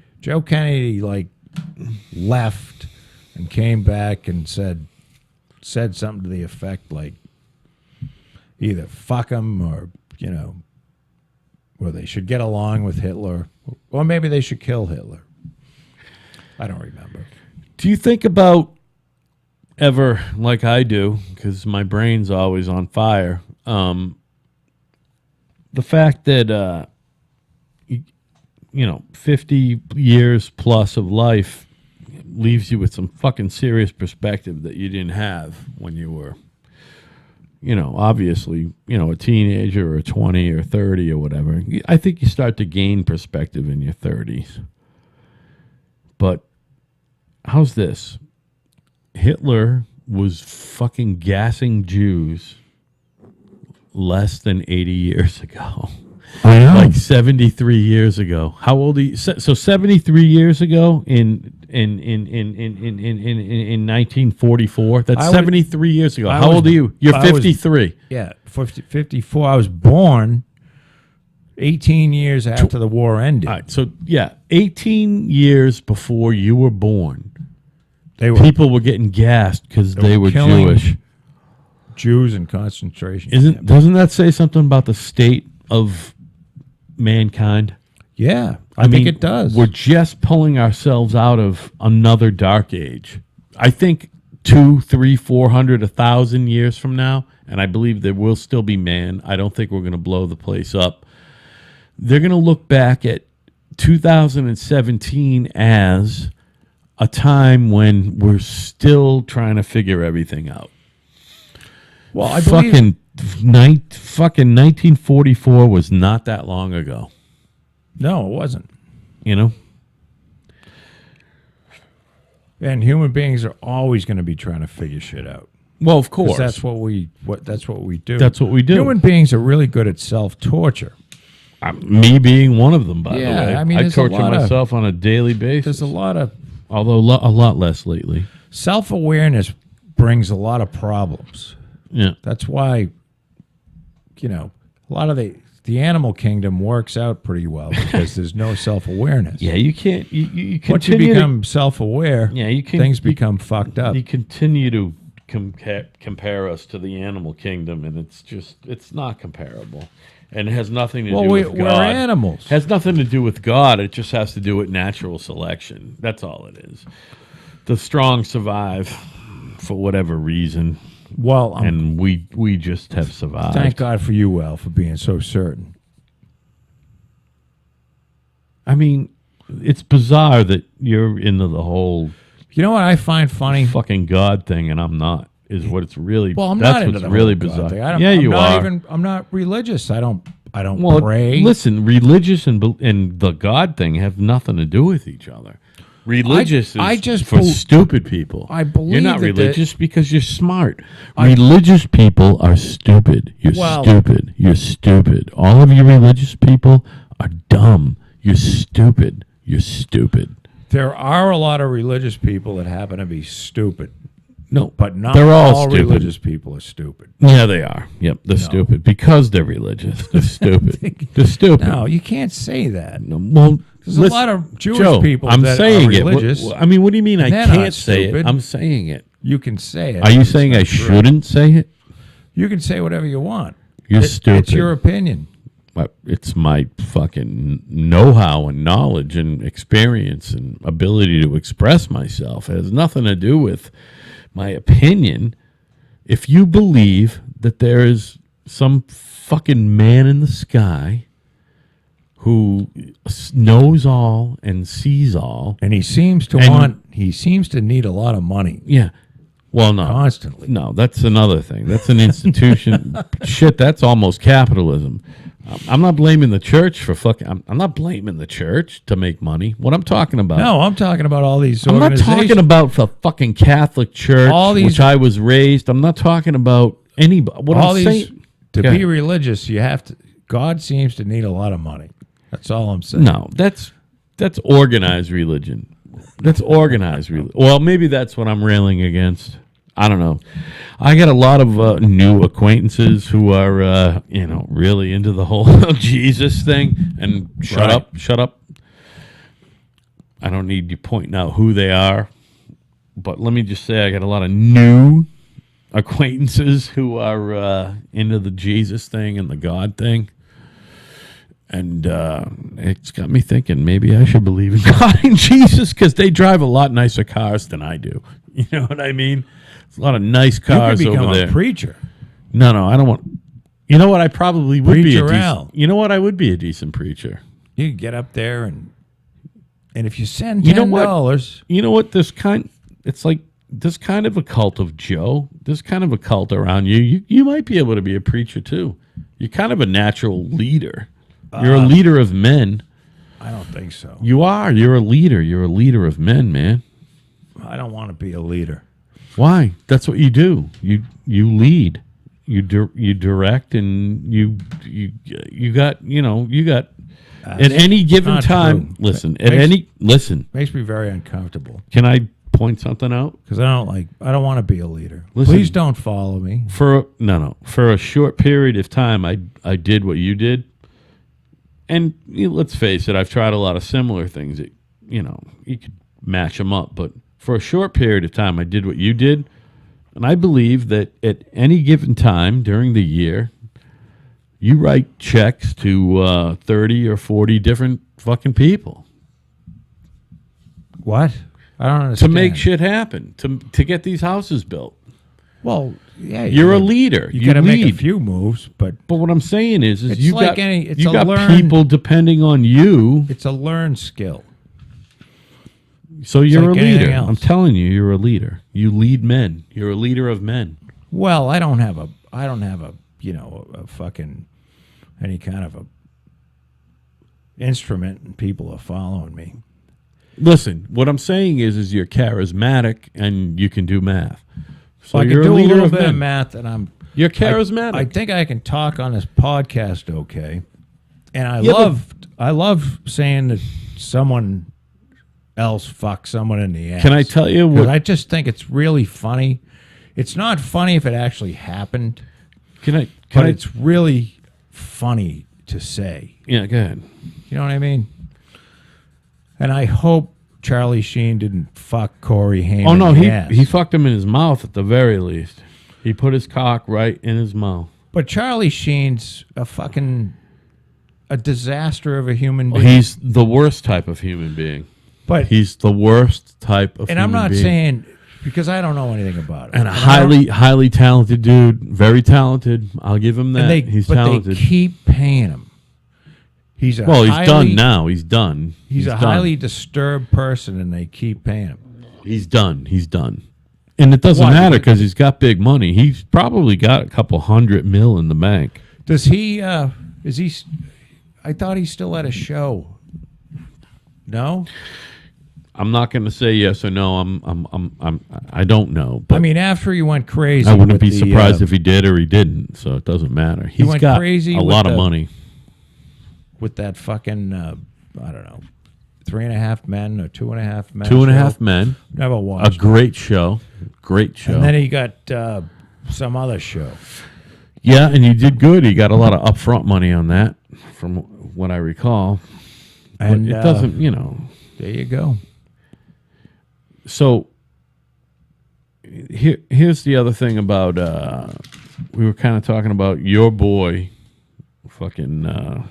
like left and came back and said something to the effect like either fuck him or or they should get along with Hitler, or maybe they should kill Hitler. I don't remember. Do you think about ever, like I do, because my brain's always on fire, the fact that, 50 years plus of life leaves you with some fucking serious perspective that you didn't have when you were, obviously, a teenager or 20 or 30 or whatever. I think you start to gain perspective in your 30s. But how's this? Hitler was fucking gassing Jews less than 80 years ago. I know. Like like 73 years ago. How old are you? So 73 years ago in 1944. That's I was- 73 years ago. I How was- old are you? You're I was- 53. Yeah, 54. I was born 18 years after the war ended. All right. So yeah, 18 years before you were born, They were people were getting gassed because they were killing Jewish. Jews in concentration Isn't camps. doesn't that say something about the state of mankind? Yeah, I think it does. We're just pulling ourselves out of another dark age. I think 200, 300, 400, 1,000 years from now, and I believe there will still be man. I don't think we're going to blow the place up. They're going to look back at 2017 as a time when we're still trying to figure everything out. Well, I believe Fucking 1944 was not that long ago. no, it wasn't. You know? And human beings are always going to be trying to figure shit out. Well, of 'Cause course. that's what we do. That's what we do. Human beings are really good at self-torture. Me being one of them, by Yeah, the way. I mean, I there's a torture lot of- myself on a daily basis, There's a lot of although a lot less lately. self-awareness brings a lot of problems. Yeah. That's why, a lot of the animal kingdom works out pretty well because there's no self-awareness. Yeah, you can't. You Once you continue. become self-aware, Yeah, you can. things become fucked up. You continue to compare us to the animal kingdom, and it's not comparable, and it has nothing to Well, do with we're God. animals. Has nothing to do with God. It just has to do with natural selection. That's all it is. The strong survive for whatever reason, Well, and we just have survived. thank God for you, Al, for being so certain. I mean, it's bizarre that you're into the whole You know what I find funny? fucking God thing, and I'm not. Is what it's really. Well, I'm that's not into what's the really whole God bizarre. thing. I don't, Yeah, I'm you not are. I'm not religious. I don't Well, pray. listen, religious and the God thing have nothing to do with each other. Religious I is just for bel- stupid people. I believe you're not that religious because you're smart. Religious people are stupid. You're Well- stupid. You're stupid. All of you religious people are dumb. You're stupid. You're stupid. There are a lot of religious people that happen to be stupid, No, but not they're all all stupid. religious people are stupid. Yeah, they are. Yep, they're stupid because they're religious. They're stupid. They're stupid. No, you can't say that. No, well, There's a lot of Jewish Joe, people I'm that saying are it. religious. I mean, what do you mean I They're not can't say it? stupid. I'm saying it. You can say it. Are you It's saying not I true. shouldn't say it? You can say whatever you want. You're It's stupid. your opinion. But it's my fucking know-how and knowledge and experience and ability to express myself. It has nothing to do with my opinion. If you believe that there is some fucking man in the sky who knows all and sees all, And he seems to need a lot of money yeah. Well, no. constantly. No, that's another thing. That's an institution. Shit, that's almost capitalism. I'm not blaming the church for fucking. I'm not blaming the church to make money. What I'm talking about. No, I'm talking about all these I'm not organizations. talking about the fucking Catholic Church, All these- which I was raised. I'm not talking about anybody. What all I'm these saying. to Go be ahead. religious, you have to. God seems to need a lot of money. That's all I'm saying. No, that's organized religion. That's organized religion. Well, maybe that's what I'm railing against. I don't know. I got a lot of new acquaintances who are, really into the whole Jesus thing. And shut up. I don't need you pointing out who they are. But let me just say I got a lot of new acquaintances who are into the Jesus thing and the God thing. And it's got me thinking maybe I should believe in God and Jesus because they drive a lot nicer cars than I do. You know what I mean? There's a lot of nice You could cars become over there. a preacher. No, I don't want. You know what? I probably would be a Preacher Al. decent. You know what? I would be a decent preacher. You could get up there and if you send You know $10, what? You know what? It's like this kind of a cult of Joe. This kind of a cult around you. You might be able to be a preacher too. You're kind of a natural leader. You're a leader of men. I don't think so. You are. You're a leader. You're a leader of men, man. I don't want to be a leader. Why? That's what you do. You lead. You direct, and you got At any given not time, true. listen. Makes- Makes me very uncomfortable Can I point something out? because I don't want to be a leader. Listen. Please don't follow me. For a short period of time, I did what you did, and let's face it, I've tried a lot of similar things. That, you could match them up, but for a short period of time, I did what you did, and I believe that at any given time during the year, you write checks to 30 or 40 different fucking people What? I don't to understand. make shit happen, to get these houses built. Well, yeah, You're a leader. You You got to make a lead. few moves, but But what I'm saying is It's you like got it's you a got learn- people depending on you, it's a learned skill. so you're like a anything leader. else. I'm telling you, you're a leader. You lead men. You're a leader of men. Well, I don't have a a fucking any kind of a instrument, and people are following me. Listen, what I'm saying is you're charismatic and you can do math. So I can you're do a a leader little of bit men. of math, and You're charismatic. I think I can talk on this podcast okay. And Yeah, I love saying that someone else fucked someone in the ass. Can I tell you 'Cause what? I just think it's really funny. It's not funny if it actually happened, Can I? but it's really funny to say. Yeah, go ahead. You know what I mean? And I hope Charlie Sheen didn't fuck Corey Haim. Oh no, in the he ass. he fucked him in his mouth at the very least. He put his cock right in his mouth. But Charlie Sheen's a disaster of a human being. He's the worst type of human being. but He's the worst type of and human I'm not being. saying because I don't know anything about it. And a I don't- highly talented dude, very talented. I'll give him that. He's but talented. they keep paying him. He's a Well, he's highly, done now. He's done. He's a done. highly disturbed person, and they keep paying him. He's done. He's done. And it doesn't Why? matter because he's got big money. He's probably got a couple $100 million in the bank. Does he? Is he? I thought he still had a show. No, I'm not going to say yes or no. I don't know. But I mean after he went crazy, I wouldn't with be the, surprised if he did or he didn't. So it doesn't matter. He's went got crazy a with lot of the- money. with that fucking I don't know, 3.5 Men or 2.5 Men. 2.5 show. Men. Never A watched. great show. Great show. And then he got some other show. Yeah, and he did good. He got a lot of upfront money on that, from what I recall. But And it doesn't, There you go. So here's the other thing about we were kind of talking about your boy, fucking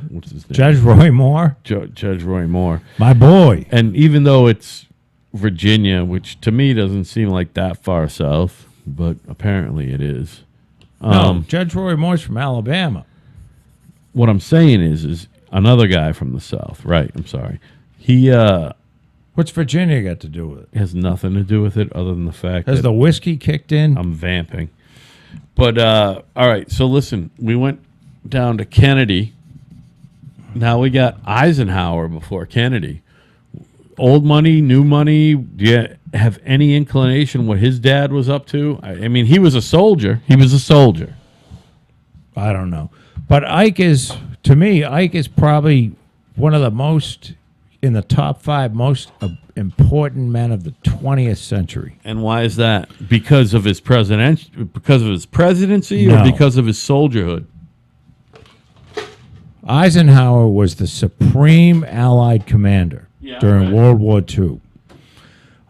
what's his name? Judge Roy Moore, Judge Roy Moore. my boy. And even though it's Virginia, which to me doesn't seem like that far south, but apparently it is. No, Judge Roy Moore's from Alabama. What I'm saying is another guy from the south, right? I'm sorry. He What's Virginia got to do with it? has nothing to do with it other than the fact Has that the whiskey kicked in? I'm vamping. But all right, so listen, we went down to Kennedy. Now we got Eisenhower before Kennedy. Old money, new money. Do you have any inclination what his dad was up to? I mean, he was a soldier. He was a soldier. I don't know. But Ike is, to me, Ike is probably one of the most, in the top 5 most important men of the 20th century. And why is that? Because of his because of his presidency, or No. because of his soldierhood? Eisenhower was the supreme Allied commander Yeah, during right. World War II.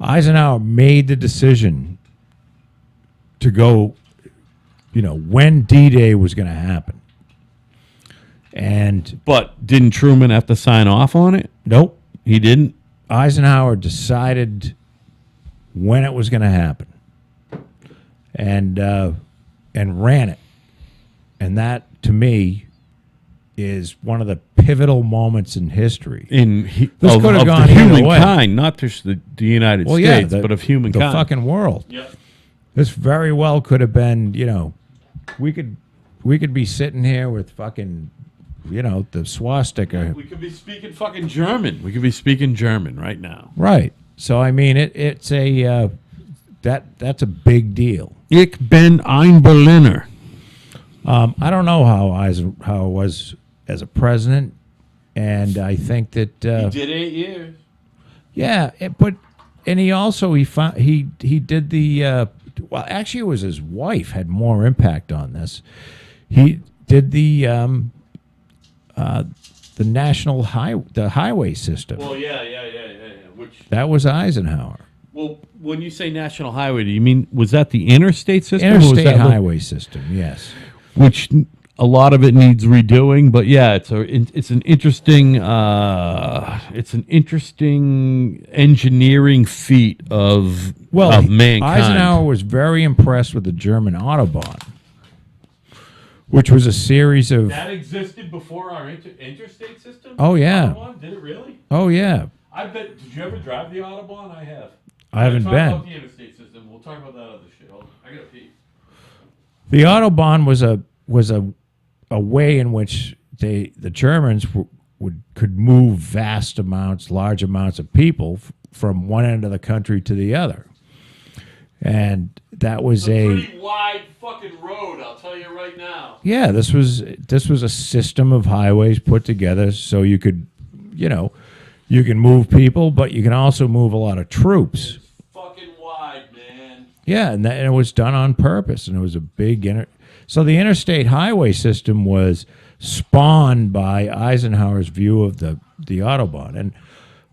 Eisenhower made the decision to go, when D-Day was going to happen. And But didn't Truman have to sign off on it? nope, He didn't. Eisenhower decided when it was going to happen, and ran it, and that to me is one of the pivotal moments in history. This could have of gone the either way. humankind, not just the United States, but of the humankind. fucking world. Yep. This very well could have been, we could be sitting here with fucking, the swastika. We could be speaking fucking German. We could be speaking German right now. Right. So I mean, it's a that's a big deal. Ich bin ein Berliner. I don't know how Eisenhower was as a president. And I think that did 8 years. yeah, and he also he did the well, actually it was his wife had more impact on this. He did the highway system. Well, yeah. Which, That was Eisenhower. well, when you say national highway, do you mean was that the interstate system? or was Interstate that highway system, yes. which a lot of it needs redoing, but yeah, it's an interesting engineering feat of mankind. Eisenhower was very impressed with the German Autobahn, which was a series of. That existed before our interstate system. Oh, yeah. Autobahn? Did it really? Oh yeah, I bet. Did you ever drive the Autobahn? I have. I haven't Talk been. about the interstate system. We'll talk about that other shit. Hold on. I gotta pee. The Autobahn was a way in which the Germans could move large amounts of people from one end of the country to the other, and that was Pretty wide fucking road. I'll tell you right now. yeah. This was a system of highways put together so you could, you can move people, but you can also move a lot of troops. It's fucking wide, man. Yeah, and it was done on purpose, and it was a big So the interstate highway system was spawned by Eisenhower's view of the Autobahn, and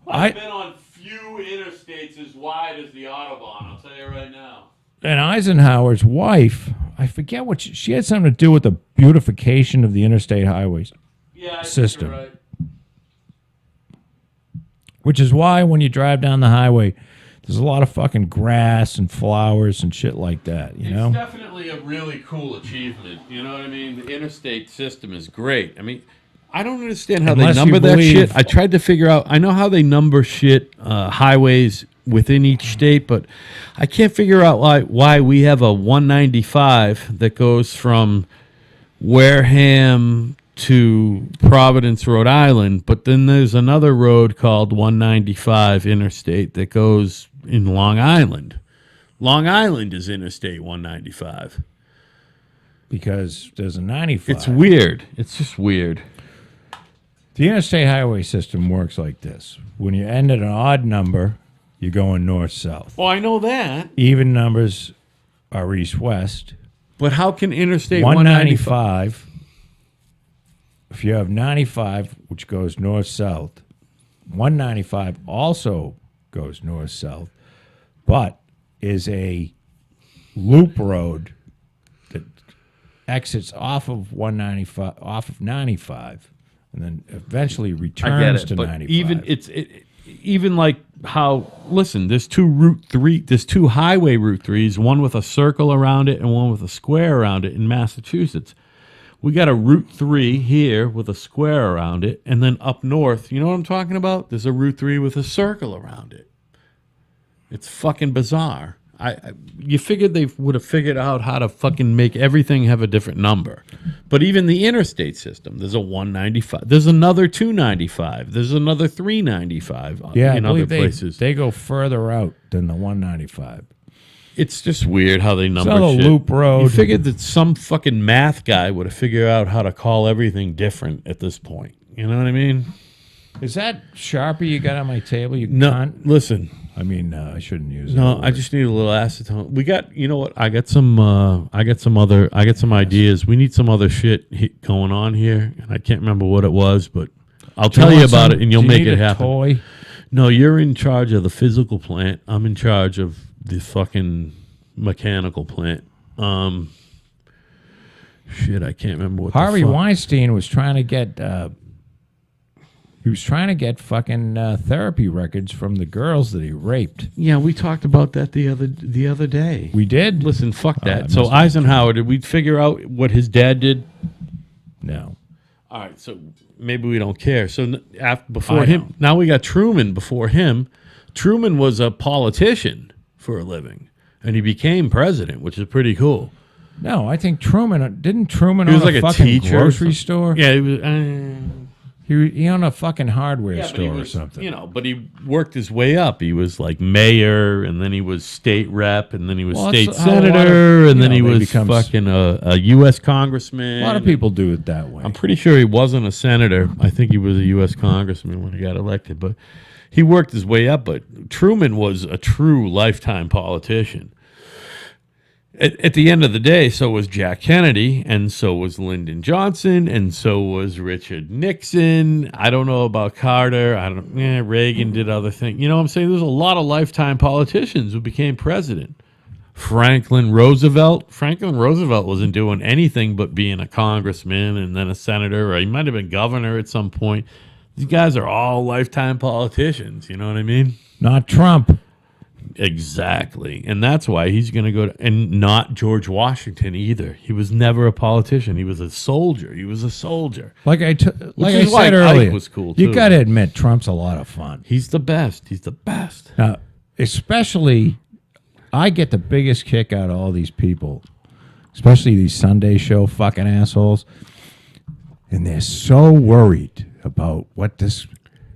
I've been on few interstates as wide as the Autobahn. I'll tell you right now. and Eisenhower's wife, I forget what she had something to do with the beautification of the interstate highways, Yeah, I think System. you're right. which is why when you drive down the highway, there's a lot of fucking grass and flowers and shit like that. It's definitely a really cool achievement. You know what I mean? The interstate system is great. I mean, I don't understand how Unless they you number that believe- shit. I tried to figure out. I know how they number shit, highways within each state, but I can't figure out why we have a 195 that goes from Wareham to Providence, Rhode Island, but then there's another road called 195 Interstate that goes in Long Island. Long Island is Interstate 195. because there's a 95. It's weird. It's just weird. The interstate highway system works like this: when you end at an odd number, you're going north-south. Well, I know that, Even numbers are east-west. but how can Interstate 195? 195, if you have 95, which goes north-south, 195 also goes north-south, but is a loop road that exits off of 95, and then eventually I get returns it, to but 95. even like how listen. There's two highway Route 3s, one with a circle around it and one with a square around it in Massachusetts. We got a Route 3 here with a square around it, and then up north, you know what I'm talking about? There's a Route 3 with a circle around it. It's fucking bizarre. You figured they would have figured out how to fucking make everything have a different number. But even the interstate system, there's a 195. There's another 295. There's another 395 Yeah, in I other believe places. they go further out than the 195. It's just weird how they number another shit. loop road. You figured that some fucking math guy would have figured out how to call everything different at this point. You know what I mean? Is that Sharpie you got on my table? You No, cunt? listen. I mean, I shouldn't use No, that I word. just need a little acetone. We got, you know what? I got some ideas. We need some other shit going on here, and I can't remember what it was, but I'll tell you want about some- it, and you'll do you make need it a happen. Toy? No, you're in charge of the physical plant. I'm in charge of the fucking mechanical plant. Shit, I can't remember what. Harvey the fuck. Weinstein was trying to get. He was trying to get fucking therapy records from the girls that he raped. Yeah, we talked about that the other day. We did. Listen, fuck I that. must So have- Eisenhower, did we figure out what his dad did? No. All right, so maybe we don't care. So before I him, don't. now we got Truman before him. Truman was a politician for a living, and he became president, which is pretty cool. No, I think Truman didn't Truman He was own like a fucking teacher or grocery something. store. Yeah, he was. He owned a fucking hardware Yeah, but store he or was, something. you know, but he worked his way up. He was like mayor, and then he was state rep, and then he was Well, state that's how a lot of, senator, and you then know, he they was becomes- fucking a U.S. congressman. A lot of people do it that way. I'm pretty sure he wasn't a senator. I think he was a U.S. congressman when he got elected, but he worked his way up. But Truman was a true lifetime politician. At the end of the day, so was Jack Kennedy, and so was Lyndon Johnson, and so was Richard Nixon. I don't know about Carter. Reagan did other things. You know what I'm saying? There's a lot of lifetime politicians who became president. Franklin Roosevelt wasn't doing anything but being a congressman and then a senator, or he might have been governor at some point. These guys are all lifetime politicians. You know what I mean? Not Trump. Exactly. And that's why he's going to go to, and not George Washington either. He was never a politician. He was a soldier. Like I is why said Ike earlier, was cool, you too. got to admit Trump's a lot of fun. He's the best. Now, especially, I get the biggest kick out of all these people, especially these Sunday show fucking assholes, and they're so worried about what this.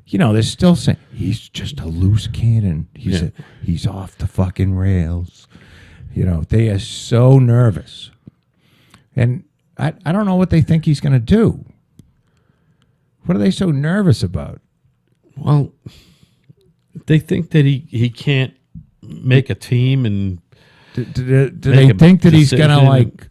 You know, they're still saying he's just a loose cannon. He's off the fucking rails. You know, they are so nervous, and I don't know what they think he's going to do. What are they so nervous about? Well, they think that he can't make a team and Do they Make a think that he's going to decision. like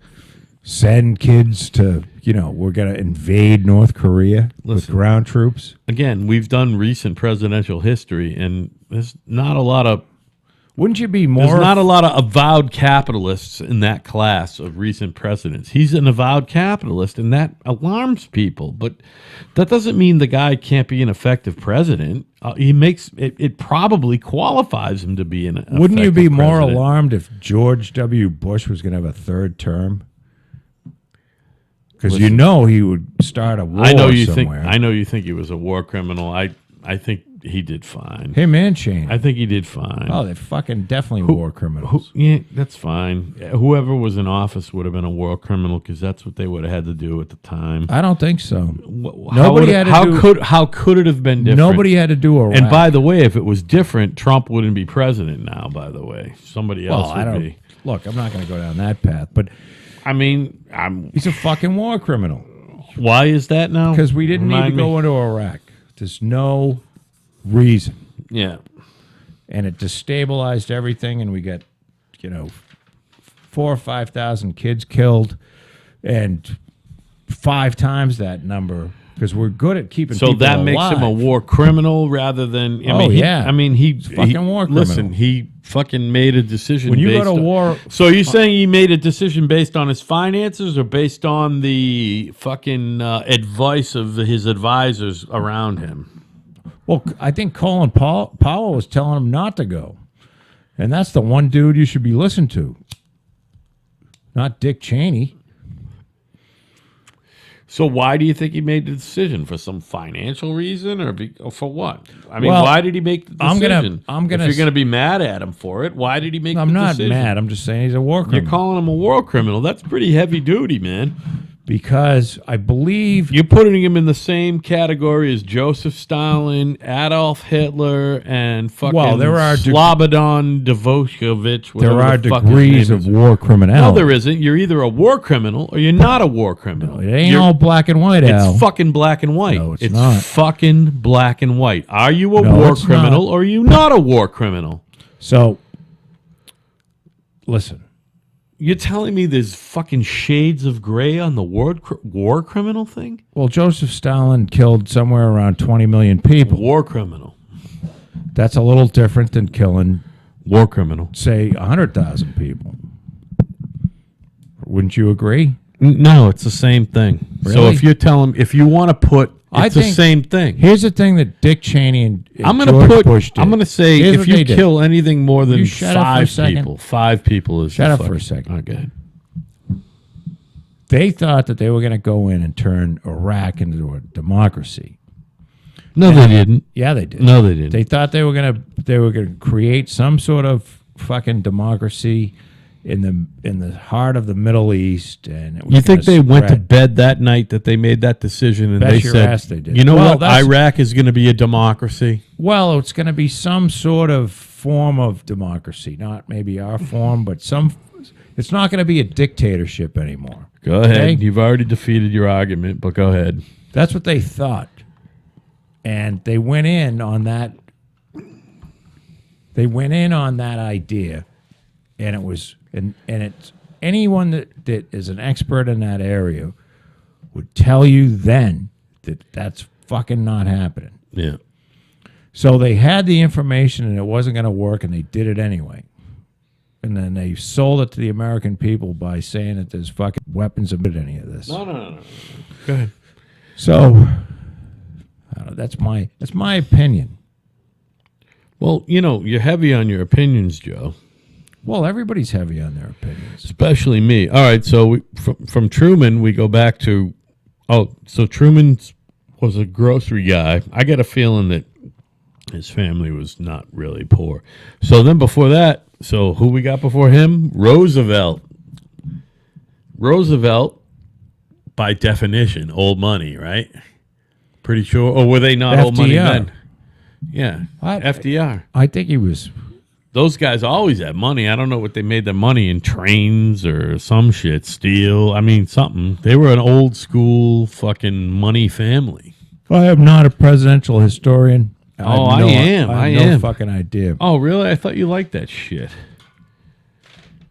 send kids to? You know, we're going to invade North Korea with Listen. ground troops. again, we've done recent presidential history, and there's not a lot of Wouldn't you be There's more? not a lot of avowed capitalists in that class of recent presidents. He's an avowed capitalist, and that alarms people. But that doesn't mean the guy can't be an effective president. He makes it. It probably qualifies him to be an. Wouldn't you be effective more president. alarmed if George W. Bush was going to have a third term? Because you know he would start a war I know you somewhere. think. I know you think he was a war criminal. I think he did fine. Him and Shane. I think he did fine. Oh, they're fucking definitely war criminals. Yeah, that's fine. Whoever was in office would have been a war criminal because that's what they would have had to do at the time. I don't think so. Nobody had to how do- could it have been different? Nobody had to do a And rap. by the way, if it was different, Trump wouldn't be president now. By the way, somebody else well, I would don't be. look. I'm not going to go down that path, but I mean, he's a fucking war criminal why is that now? because we didn't need to Remind me. go into Iraq. There's no reason, Yeah, and it destabilized everything, and we got 4,000 or 5,000 kids killed, and 5 times that number. Because we're good at keeping so people that makes him a alive. war criminal rather than. I Oh, mean, yeah. he fucking war Listen, criminal. he fucking made a decision. When you go based to on- war, So you're saying he made a decision based on his finances or based on the fucking advice of his advisors around him? well, I think Colin Powell was telling him not to go, and that's the one dude you should be listening to, not Dick Cheney. So why do you think he made the decision? For some financial reason or for what? I mean, Well, why did he make the I'm decision? gonna If you're going to be mad at him for it, why did he make I'm the not decision? mad. I'm just saying he's a war You're criminal calling him a war criminal. That's pretty heavy duty, man. because I believe You're putting him in the same category as Joseph Stalin, Adolf Hitler, and fucking Well, there are Slobodan Milosevic. there whatever are the fuck his degrees name of is. war No, criminality. there isn't. You're either a war criminal or you're not a war criminal. It ain't You're- all black and white, Al. It's fucking black and white. No, it's not. fucking black and white. Are you a No, war it's criminal not. or are you not a war criminal? So, listen. You're telling me there's fucking shades of gray on the war criminal thing? Well, Joseph Stalin killed somewhere around 20 million people. War criminal. That's a little different than killing, War criminal. say, 100,000 people. Wouldn't you agree? No, it's the same thing. So Really? if you want to put, I it's the think- same thing. Here's the thing that Dick Cheney and I'm going George to Bush did. I'm going to say Here's if what you they did. kill anything more than You shut up for a second. 5 people is Shut the up for a fucking- second. Okay. They thought that they were going to go in and turn Iraq into a democracy. No, they didn't. Yeah, they did. No, they didn't. They thought they were going to create some sort of fucking democracy in the heart of the Middle East, and it was You think gonna they went to spread. bed that night that they made that decision and Bet they your said, ass they did. you know Well, what, that's- Iraq is going to be a democracy? Well, it's going to be some sort of form of democracy, not maybe our form, but some. It's not going to be a dictatorship anymore. Go ahead. Okay? You've already defeated your argument, but go ahead. That's what they thought, and they went in on that. They went in on that idea, and it was and it's anyone that is an expert in that area would tell you then that that's fucking not happening. Yeah. So they had the information and it wasn't going to work, and they did it anyway. And then they sold it to the American people by saying that there's fucking weapons of any of this. No. Go ahead. So I don't know, that's my opinion. Well, you know, you're heavy on your opinions, Joe, Well, everybody's heavy on their opinions. especially me. All right, so from Truman, we go back to, so Truman was a grocery guy. I get a feeling that his family was not really poor. So then before that, so who we got before him? Roosevelt. Roosevelt, by definition, old money, right? Pretty sure. Or were they not old money FDR. then? Yeah. What? FDR. I think he was. Those guys always had money. I don't know what they made their money in, trains or some shit, steel. I mean, something. They were an old school fucking money family. I am not a presidential historian. Oh, have I am. I I have no am. fucking idea. Oh, really? I thought you liked that shit.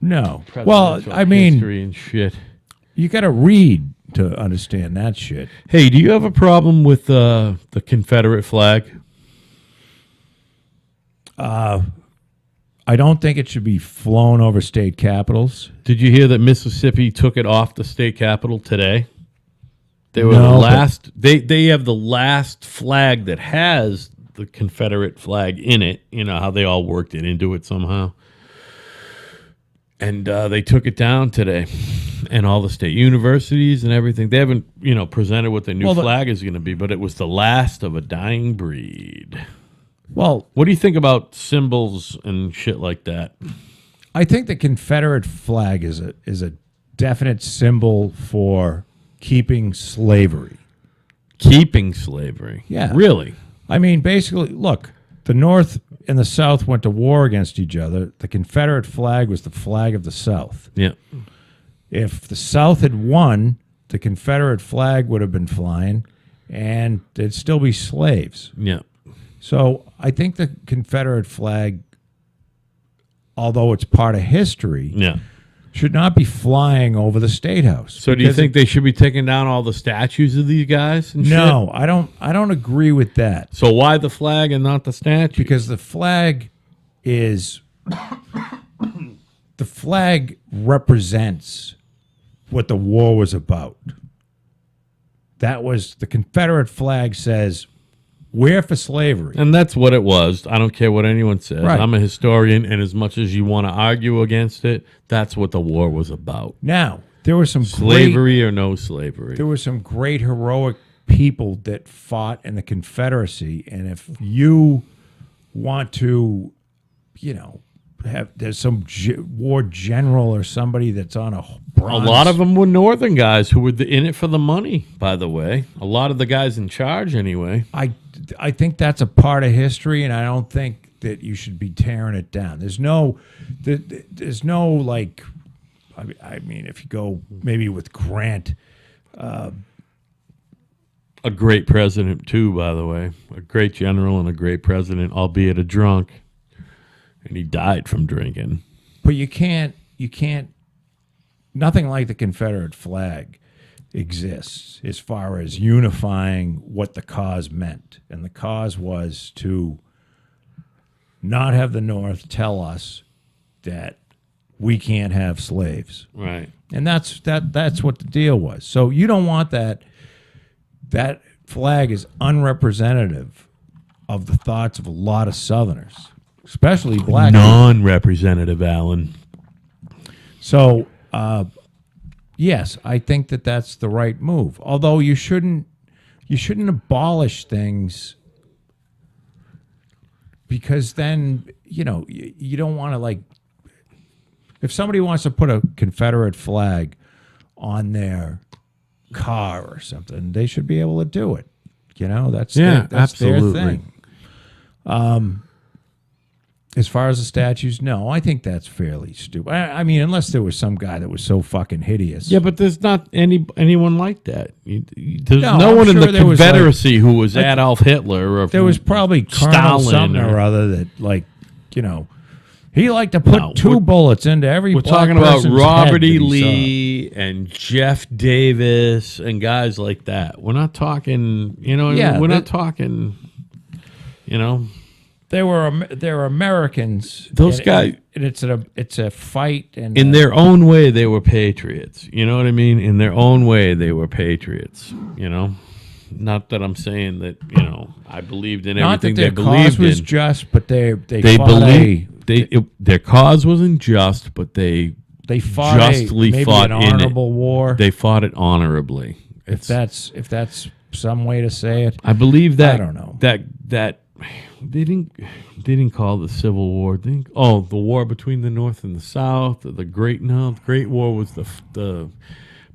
No. Well, Presidential I mean, history and shit. you got to read to understand that shit. Hey, do you have a problem with the Confederate flag? I don't think it should be flown over state capitals. Did you hear that Mississippi took it off the state capitol today? They were No, the but- last. They have the last flag that has the Confederate flag in it. You know how they all worked it into it somehow. And they took it down today, and all the state universities and everything. They haven't, presented what the new Well, flag is going to be, but it was the last of a dying breed. Well, What do you think about symbols and shit like that? I think the Confederate flag is a definite symbol for keeping slavery. Keeping slavery. Yeah. Really? I mean, basically, look, the North and the South went to war against each other. The Confederate flag was the flag of the South. Yeah. If the South had won, the Confederate flag would have been flying, and there'd still be slaves. Yeah. So I think the Confederate flag, although it's part of history, Yeah. should not be flying over the State House. So do you Because think they should be taking down all the statues of these guys and shit? No, I don't agree with that. So why the flag and not the statue? Because the flag is the flag represents what the war was about. That was the Confederate flag says we're for slavery. And that's what it was. I don't care what anyone says. Right. I'm a historian, and as much as you want to argue against it, that's what the war was about. Now, there were some great Slavery or no slavery. there were some great heroic people that fought in the Confederacy, and if you want to, have there's some war general or somebody that's on a A bronze, lot of them were northern guys who were in it for the money, by the way. A lot of the guys in charge, anyway. I think that's a part of history, and I don't think that you should be tearing it down. There's no like, I mean, if you go maybe with Grant, A great president, too, by the way. A great general and a great president, albeit a drunk. And he died from drinking. but you can't, nothing like the Confederate flag exists as far as unifying what the cause meant. And the cause was to not have the North tell us that we can't have slaves. Right. And that's what the deal was. So you don't want that. That flag is unrepresentative of the thoughts of a lot of Southerners, especially black people. Non-representative, Alan. So, yes, I think that that's the right move. Although you shouldn't abolish things, because then you don't want to, like, If somebody wants to put a Confederate flag on their car or something, they should be able to do it. You know, that's that's absolutely. their thing. As far as the statues, no, I think that's fairly stupid. I mean, unless there was some guy that was so fucking hideous. Yeah, but there's not anyone like that. There's No, no I'm one in sure the there was, Confederacy who was Adolf Hitler. Or There was probably Colonel Stalin something or other that, like, you know, he liked to put No, two bullets into every. We're black talking about person's Robert head E. that he saw. Lee and Jeff Davis and guys like that. We're not talking, you know, Yeah, we're not talking, you know. They're Americans. Those and- guys- and it's a fight, and In their own way, they were patriots. You know what I mean? In their own way, they were patriots, you know. Not that I'm saying that, you know, I believed in not that everything their they believed cause was in. just, but they They fought believed their cause wasn't just, but they they fought justly maybe fought an in it. honorable war. they fought it honorably. if that's some way to say it. I believe that. I don't know. that they didn't call the Civil War. The war between the North and the South. The Great War was the.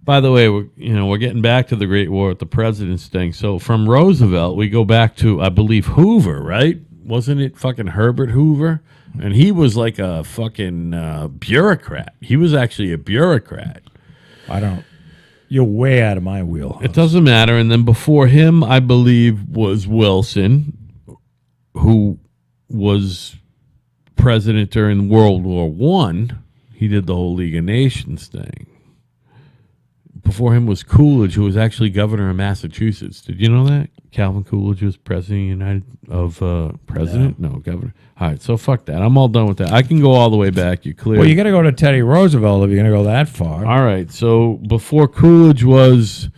By the way, we're getting back to the Great War at the president's thing. So from Roosevelt, we go back to, I believe, Hoover, right? Wasn't it fucking Herbert Hoover? And he was like a fucking bureaucrat. He was actually a bureaucrat. You're way out of my wheelhouse. It doesn't matter. And then before him, I believe, was Wilson, who was president during World War One. He did the whole League of Nations thing. Before him was Coolidge, who was actually governor of Massachusetts. Did you know that? Calvin Coolidge was president president? No, governor. All right, so fuck that. I'm all done with that. I can go all the way back. You're clear. Well, you got to go to Teddy Roosevelt if you're going to go that far. All right, so before Coolidge was,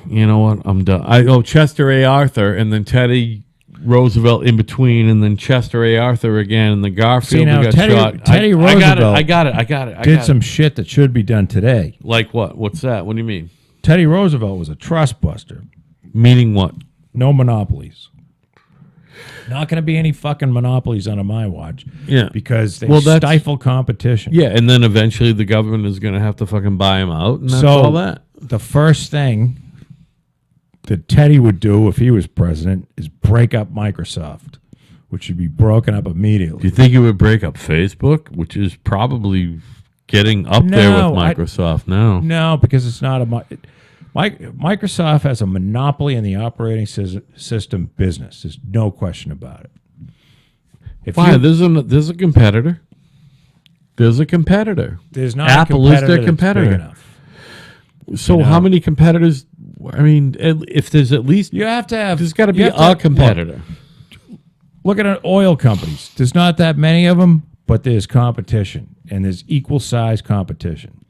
you know what? I'm done. Chester A. Arthur, and then Teddy Roosevelt in between, and then Chester A. Arthur again, and then Garfield See, now, who got Teddy- shot. Teddy Roosevelt I got it. Did some shit that should be done today. Like what? What's that? What do you mean? Teddy Roosevelt was a trust buster. Meaning what? No monopolies. Not going to be any fucking monopolies under my watch. Yeah. Because they Well, that's- stifle competition. Yeah, and then eventually the government is going to have to fucking buy him out, and that's So all that. the first thing that Teddy would do if he was president is break up Microsoft, which should be broken up Do immediately. you think it would break up Facebook, which is probably getting up there No, with Microsoft now? No, because it's not Microsoft has a monopoly in the operating system business. There's no question about it. If Why? you- There's a competitor. There's a competitor. there's not Apple a is their competitor that's competitor. big enough. So know. how many competitors? I mean, if there's at least You have to have. there's got to be you have a competitor. Look at oil companies. There's not that many of them, but there's competition, and there's equal size competition.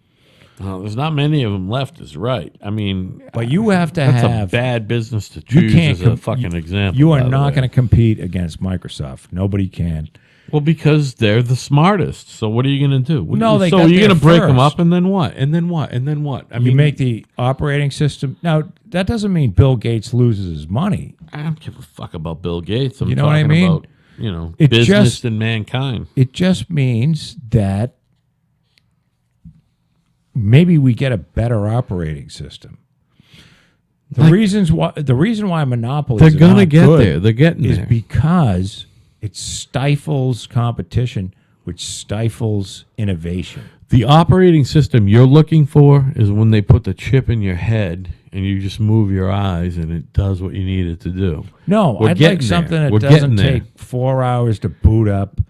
Well, there's not many of them left. Is right. I mean, But you have to that's have. a bad business to you choose can't as a com- fucking example. You are by the not way. going to compete against Microsoft. Nobody can. Well, because they're the smartest. So what are you going to do? No, they so got you're there going to break them first. up, and then what? And then what? And then what? I You mean, make the operating system. Now, that doesn't mean Bill Gates loses his money. I don't give a fuck about Bill Gates. I'm You know what I talking mean? about It business just- and mankind. It just means that maybe we get a better operating system. The reason why monopolies They're are gonna not get good there. They're getting is there. because it stifles competition, which stifles innovation. The operating system you're looking for is when they put the chip in your head and you just move your eyes and it does what you need it to do. No, We're I'd getting like something there. that We're doesn't getting there. take 4 hours to boot up.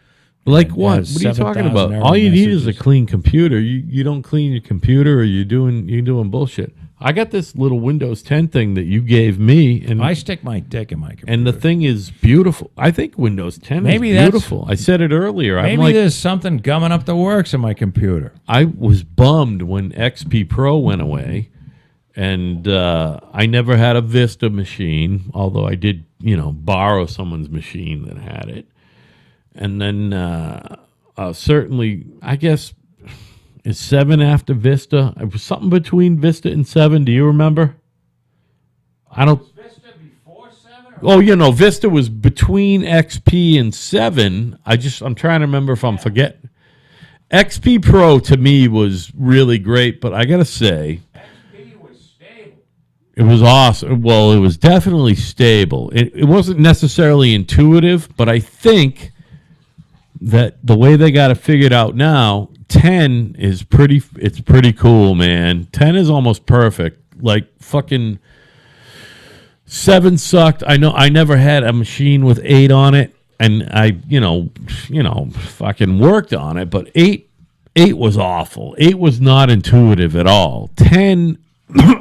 Like and what? has What are you talking 7,000 about? error All you need is a messages. clean computer. You don't clean your computer, or you're doing bullshit. I got this little Windows 10 thing that you gave me, and I stick my dick in my computer. and the thing is beautiful. I think Windows 10 Maybe is that's- beautiful. I said it earlier. I'm Maybe like, there's something gumming up the works in my computer. I was bummed when XP Pro went away, and I never had a Vista machine, although I did, borrow someone's machine that had it. And then certainly, I guess, is 7 after Vista? It was something between Vista and 7. Do you remember? I don't. Vista before 7 Oh, Vista was between XP and 7. I'm trying to remember if I'm forget. XP Pro to me was really great, but I gotta say, XP was stable. it was awesome. Well, it was definitely stable. It wasn't necessarily intuitive, but I think that the way they got it figured out now, 10 is it's pretty cool, man. 10 is almost perfect. Like fucking 7 sucked. I know I never had a machine with 8 on it, and I, fucking worked on it, but 8 was awful. 8 was not intuitive at all. 10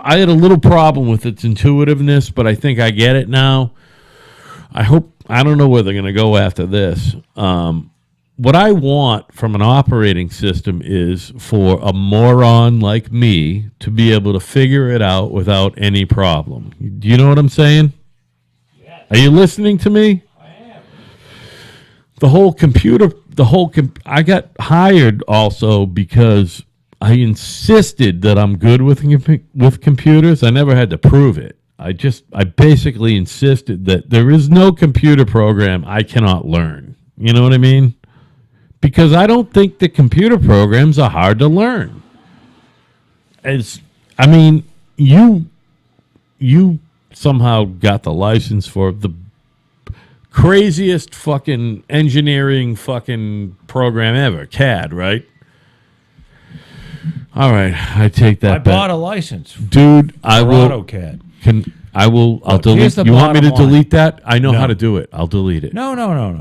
I had a little problem with its intuitiveness, but I think I get it now. I don't know where they're going to go after this. What I want from an operating system is for a moron like me to be able to figure it out without any problem. Do you know what I'm saying? Yes. Are you listening to me? I am. I got hired also because I insisted that I'm good with computers. I never had to prove it. I basically insisted that there is no computer program I cannot learn. You know what I mean? Because I don't think the computer programs are hard to learn. You somehow got the license for the craziest fucking engineering fucking program ever, CAD, right? All right, I take that I back. bought a license for Dude, I will. AutoCAD. I'll Look, delete. here's the You want me to bottom line. delete that? I know No. how to do it. I'll delete it. No.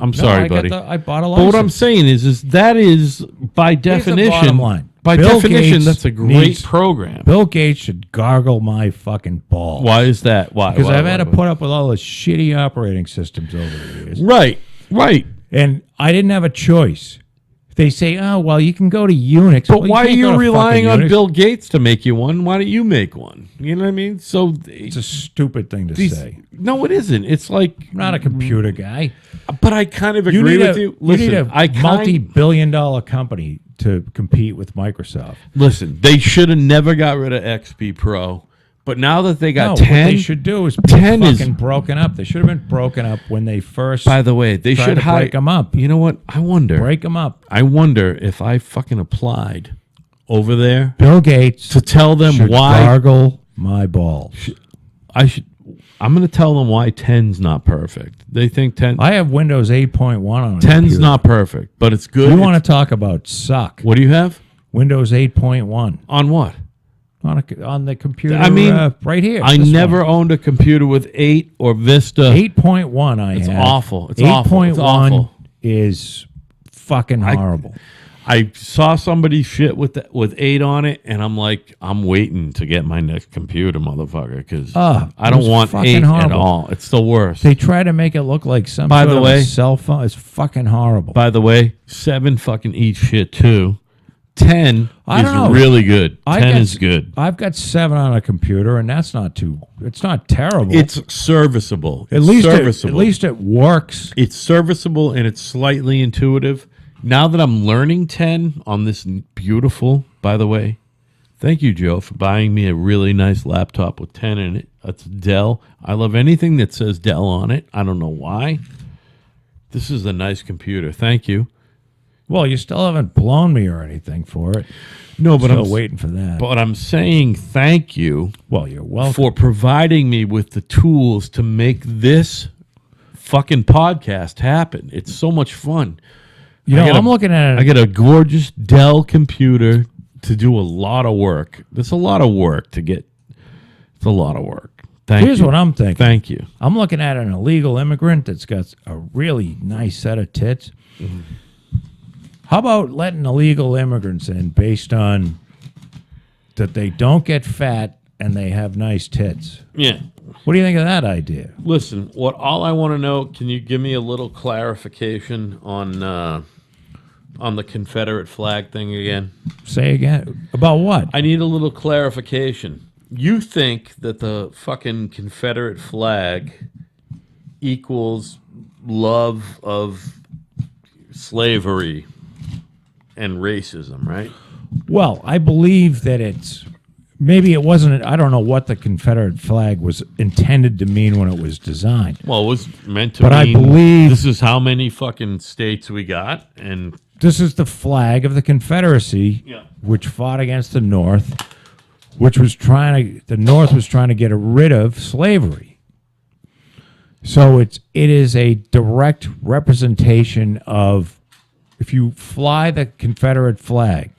I'm sorry, buddy. I bought a But license. what I'm saying is that is by Here's the definition. bottom line. By Bill definition, Gates that's a great needs- program. Bill Gates should gargle my fucking balls. Why is that? Why? Because Why? I've had to Why? put up with all the shitty operating systems over the years. Right. And I didn't have a choice. They say, oh, well, you can go to Unix. But Well, why are can't you go to relying fucking on Unix. Bill Gates to make you one? Why don't you make one? You know what I mean? So It's a stupid thing to say. no, it isn't. It's like, I'm not a computer guy. but I kind of You agree need with a, you. you need Listen, a multi-billion-dollar company to compete with Microsoft. Listen, they should have never got rid of XP Pro. But now that they got No, 10, what they should do is 10 is- fucking broken up. They should have been broken up when they first by the way, they tried should to break them up. You know what? I wonder up. if I fucking applied over there Bill Gates to tell them should why gargle my balls. I'm going to tell them why 10's not perfect. They think 10 I have Windows 8.1 on a 10's computer. not perfect, but it's good. You want to talk about suck? What do you have? Windows 8.1 On what? on the computer. I mean, right here. I this never one. owned a computer with 8 or Vista. 8.1. It's have. awful. It's awful. It's 8.1 awful. is fucking horrible. I saw somebody shit with 8 on it, and I'm like, I'm waiting to get my next computer, motherfucker, because I it don't was want fucking 8 at horrible. all. It's the worst. They try to make it look like some By sort the of way- a cell phone. It's fucking horrible. By the way, 7 fucking eats shit too. 10 I is don't know. really good. I 10 got is good. I've got 7 on a computer, and that's not too. It's not terrible. It's serviceable. at It's least serviceable. at least it works. It's serviceable and it's slightly intuitive. Now that I'm learning 10 on this beautiful, by the way, thank you, Joe, for buying me a really nice laptop with 10 in it. That's Dell. I love anything that says Dell on it. I don't know why. This is a nice computer. Thank you. Well, you still haven't blown me or anything for it. No, but Still I'm waiting for that. But I'm saying thank you Well, you're welcome. for providing me with the tools to make this fucking podcast happen. It's so much fun. You know, I got I'm looking at I it. got a gorgeous Dell computer to do a lot of work. There's a lot of work to get. It's a lot of work. Thank Here's you. what I'm thinking. Thank you. I'm looking at an illegal immigrant that's got a really nice set of tits. Mm-hmm. How about letting illegal immigrants in based on that they don't get fat and they have nice tits? Yeah. What do you think of that idea? Listen, all I want to know, can you give me a little clarification on the Confederate flag thing again? Say again. About what? I need a little clarification. You think that the fucking Confederate flag equals love of slavery and racism, right? Well, I believe that it's maybe it wasn't. I don't know what the Confederate flag was intended to mean when it was designed. Well, it was meant to But I mean believe- this is how many fucking states we got, and This is the flag of the Confederacy, Yeah. which fought against the North, the North was trying to get rid of slavery. So it is a direct representation of, if you fly the Confederate flag,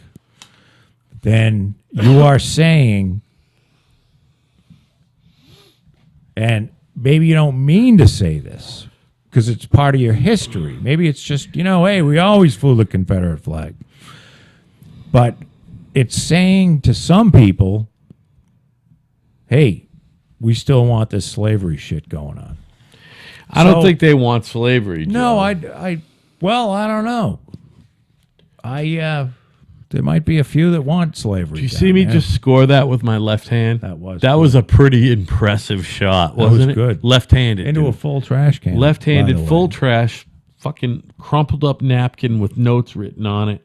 then you are saying, and maybe you don't mean to say this because it's part of your history. Maybe it's just, hey, we always flew the Confederate flag. But it's saying to some people, hey, we still want this slavery shit going on. I don't So- think they want slavery. No, Joe. well, I don't know. There might be a few that want slavery. You see me just score that with my left hand? That was that good. was a pretty impressive shot, was wasn't it? good. Left-handed. into dude. a full trash can. Left-handed, by the full way. trash, fucking crumpled up napkin with notes written on it.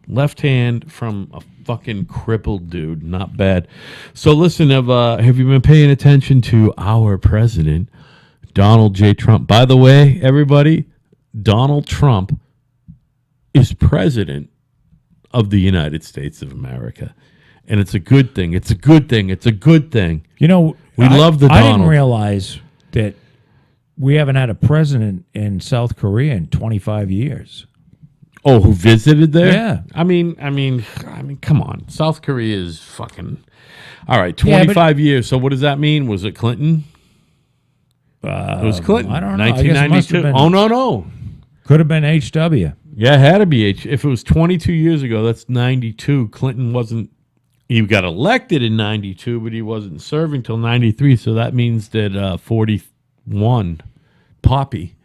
Left hand from a fucking crippled dude. Not bad. So listen, have you been paying attention to our president, Donald J. Trump? By the way, everybody, Donald Trump is president of the United States of America. And it's a good thing. It's a good thing. It's a good thing. We love the I didn't Donald. realize that we haven't had a president in South Korea in 25 years. Oh, who visited there? Yeah. I mean, come on. South Korea is fucking. All right, Yeah, but- 25 years. So what does that mean? Was it Clinton? It was Clinton. I don't know. I guess it must have 1992. been- Oh no. Could have been HW. Yeah, it had to be If it was 22 years ago, that's 92. Clinton wasn't. He got elected in 92, but he wasn't serving till 93. So that means that 41, Poppy,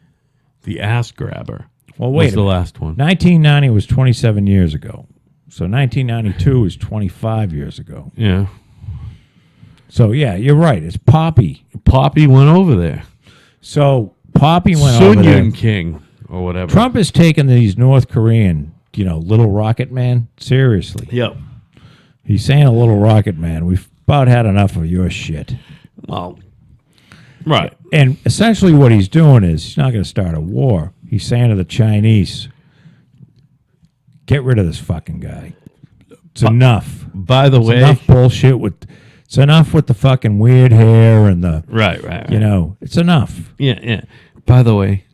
the ass grabber, Well, wait was a the minute. last one. 1990 was 27 years ago. So 1992 is 25 years ago. Yeah, So, yeah, you're right. It's Poppy. Poppy went over there. So Poppy went Sun over there. Yun King or whatever. Trump has taken these North Korean, little rocket man, seriously. Yep. He's saying a little rocket man. We've about had enough of your shit. Well, right. And essentially what he's doing is he's not going to start a war. He's saying to the Chinese, get rid of this fucking guy. It's enough. By the It's way, enough bullshit it's enough with the fucking weird hair and the, right. it's enough. Yeah. By the way,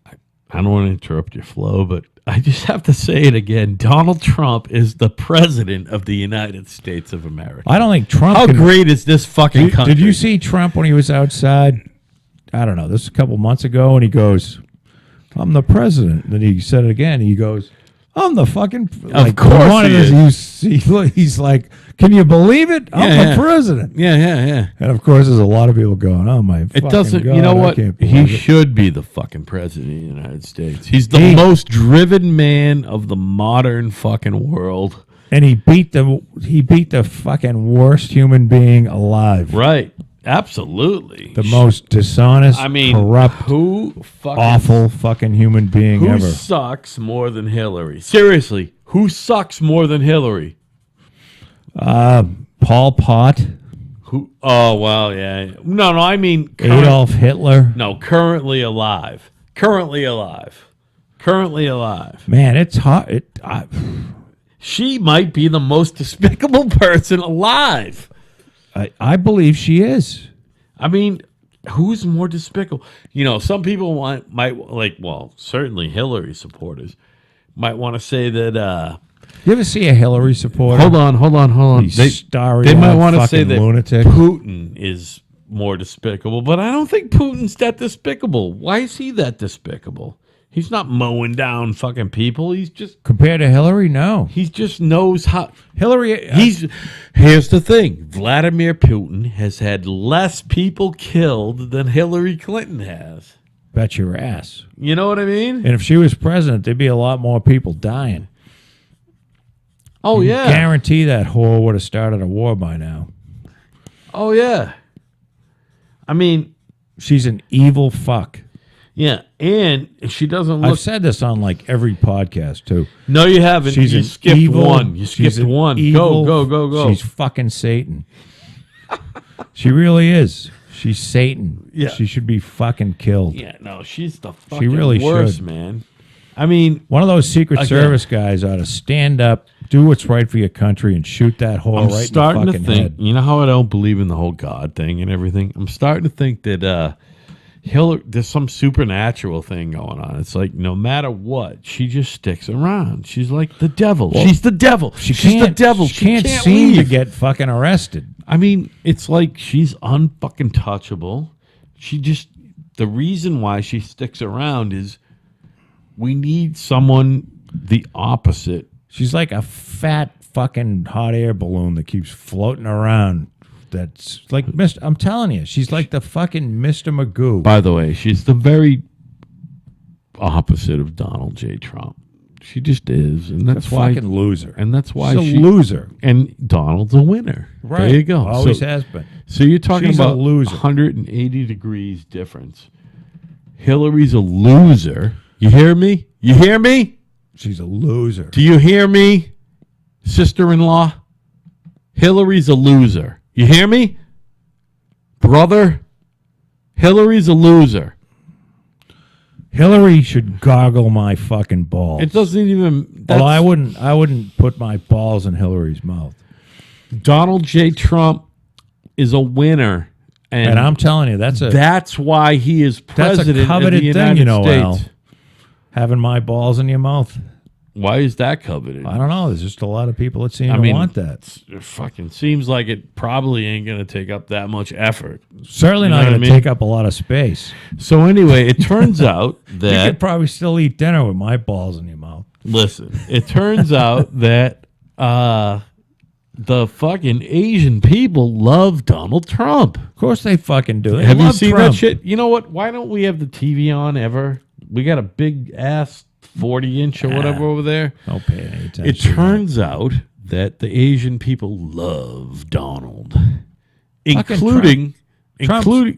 I don't want to interrupt your flow, but I just have to say it again. Donald Trump is the president of the United States of America. I don't think Trump How can, great is this fucking country? Did you see Trump when he was outside? I don't know. This was a couple months ago, and he goes, "I'm the president." Then he said it again. He goes, "I'm the fucking." Of course he He's like, "Can you believe it? I'm Yeah. the president." Yeah. And of course, there's a lot of people going, "Oh my!" It doesn't. God, you know I what? can't He believe it." should be the fucking president of the United States. He's the most driven man of the modern fucking world. And he beat the fucking worst human being alive. Right. Absolutely. The most dishonest, corrupt, who fucking awful fucking human being who ever. sucks more than Hillary? Seriously, who sucks more than Hillary? Paul Pot, Who? Oh well, yeah. No, I mean Adolf Hitler. No, currently alive. Currently alive. Man, it's hot. She might be the most despicable person alive. I believe she is. I mean, who's more despicable? Some people certainly Hillary supporters might want to say that. You ever see a Hillary supporter? Hold on. These They starry-eyed might want to say fucking that lunatic. Putin is more despicable, but I don't think Putin's that despicable. Why is he that despicable? He's not mowing down fucking people. He's just Compared to Hillary, no. he just knows how. Hillary, Here's the thing: Vladimir Putin has had less people killed than Hillary Clinton has. bet your ass. You know what I mean? And if she was president, there'd be a lot more people dying. Oh yeah. Guarantee that whore would have started a war by now. Oh yeah. I mean, She's an evil fuck. Yeah, and she doesn't I've look. said this on like every podcast too. No, you haven't. She's You an skipped evil, one. You she's skipped an one. evil- Go. She's fucking Satan. She really is. She's Satan. Yeah. She should be fucking killed. Yeah, no, she's the fucking really worst, should. man. I mean, One of those Secret Again. Service guys ought to stand up, do what's right for your country, and shoot that whore I'm right starting in the to fucking think. head. You know how I don't believe in the whole God thing and everything. I'm starting to think that Hillary, there's some supernatural thing going on. It's like no matter what, she just sticks around. She's like the devil. She's the devil. She's the devil. She can't seem to leave. get fucking arrested. I mean, it's like she's unfucking touchable. She just the reason why she sticks around is we need someone the opposite. She's like a fat fucking hot air balloon that keeps floating around. That's like Mr. I'm telling you, she's like the fucking Mr. Magoo. By the way, she's the very opposite of Donald J. Trump. She just is, and that's a why. fucking loser. And that's why She's a she loser. and Donald's a winner. Right. There you go. Always so, has been. so you're talking She's a about loser. 180 degrees difference. Hillary's a loser. You hear me? You hear me? She's a loser. Do you hear me, sister-in-law? Hillary's a loser. You hear me? Brother, Hillary's a loser. Hillary should goggle my fucking balls. It doesn't even. Well, I wouldn't put my balls in Hillary's mouth. Donald J. Trump is a winner, And I'm telling you, that's why he is president of coveted the thing, United you know, States. Al. Having my balls in your mouth. Why is that coveted? I don't know. There's just a lot of people that seem to mean, want that. It fucking seems like it probably ain't going to take up that much effort. Certainly You know not what going I to mean? take up a lot of space. So anyway, it turns out You that could probably still eat dinner with my balls in your mouth. listen, it turns out that the fucking Asian people love Donald Trump. Of course they fucking do. They Have you love seen Trump. that shit? You know what? Why don't we have the TV on ever? We got a big ass 40-inch or whatever over there. Don't pay any attention. It turns out that the Asian people love Donald, including Trump's-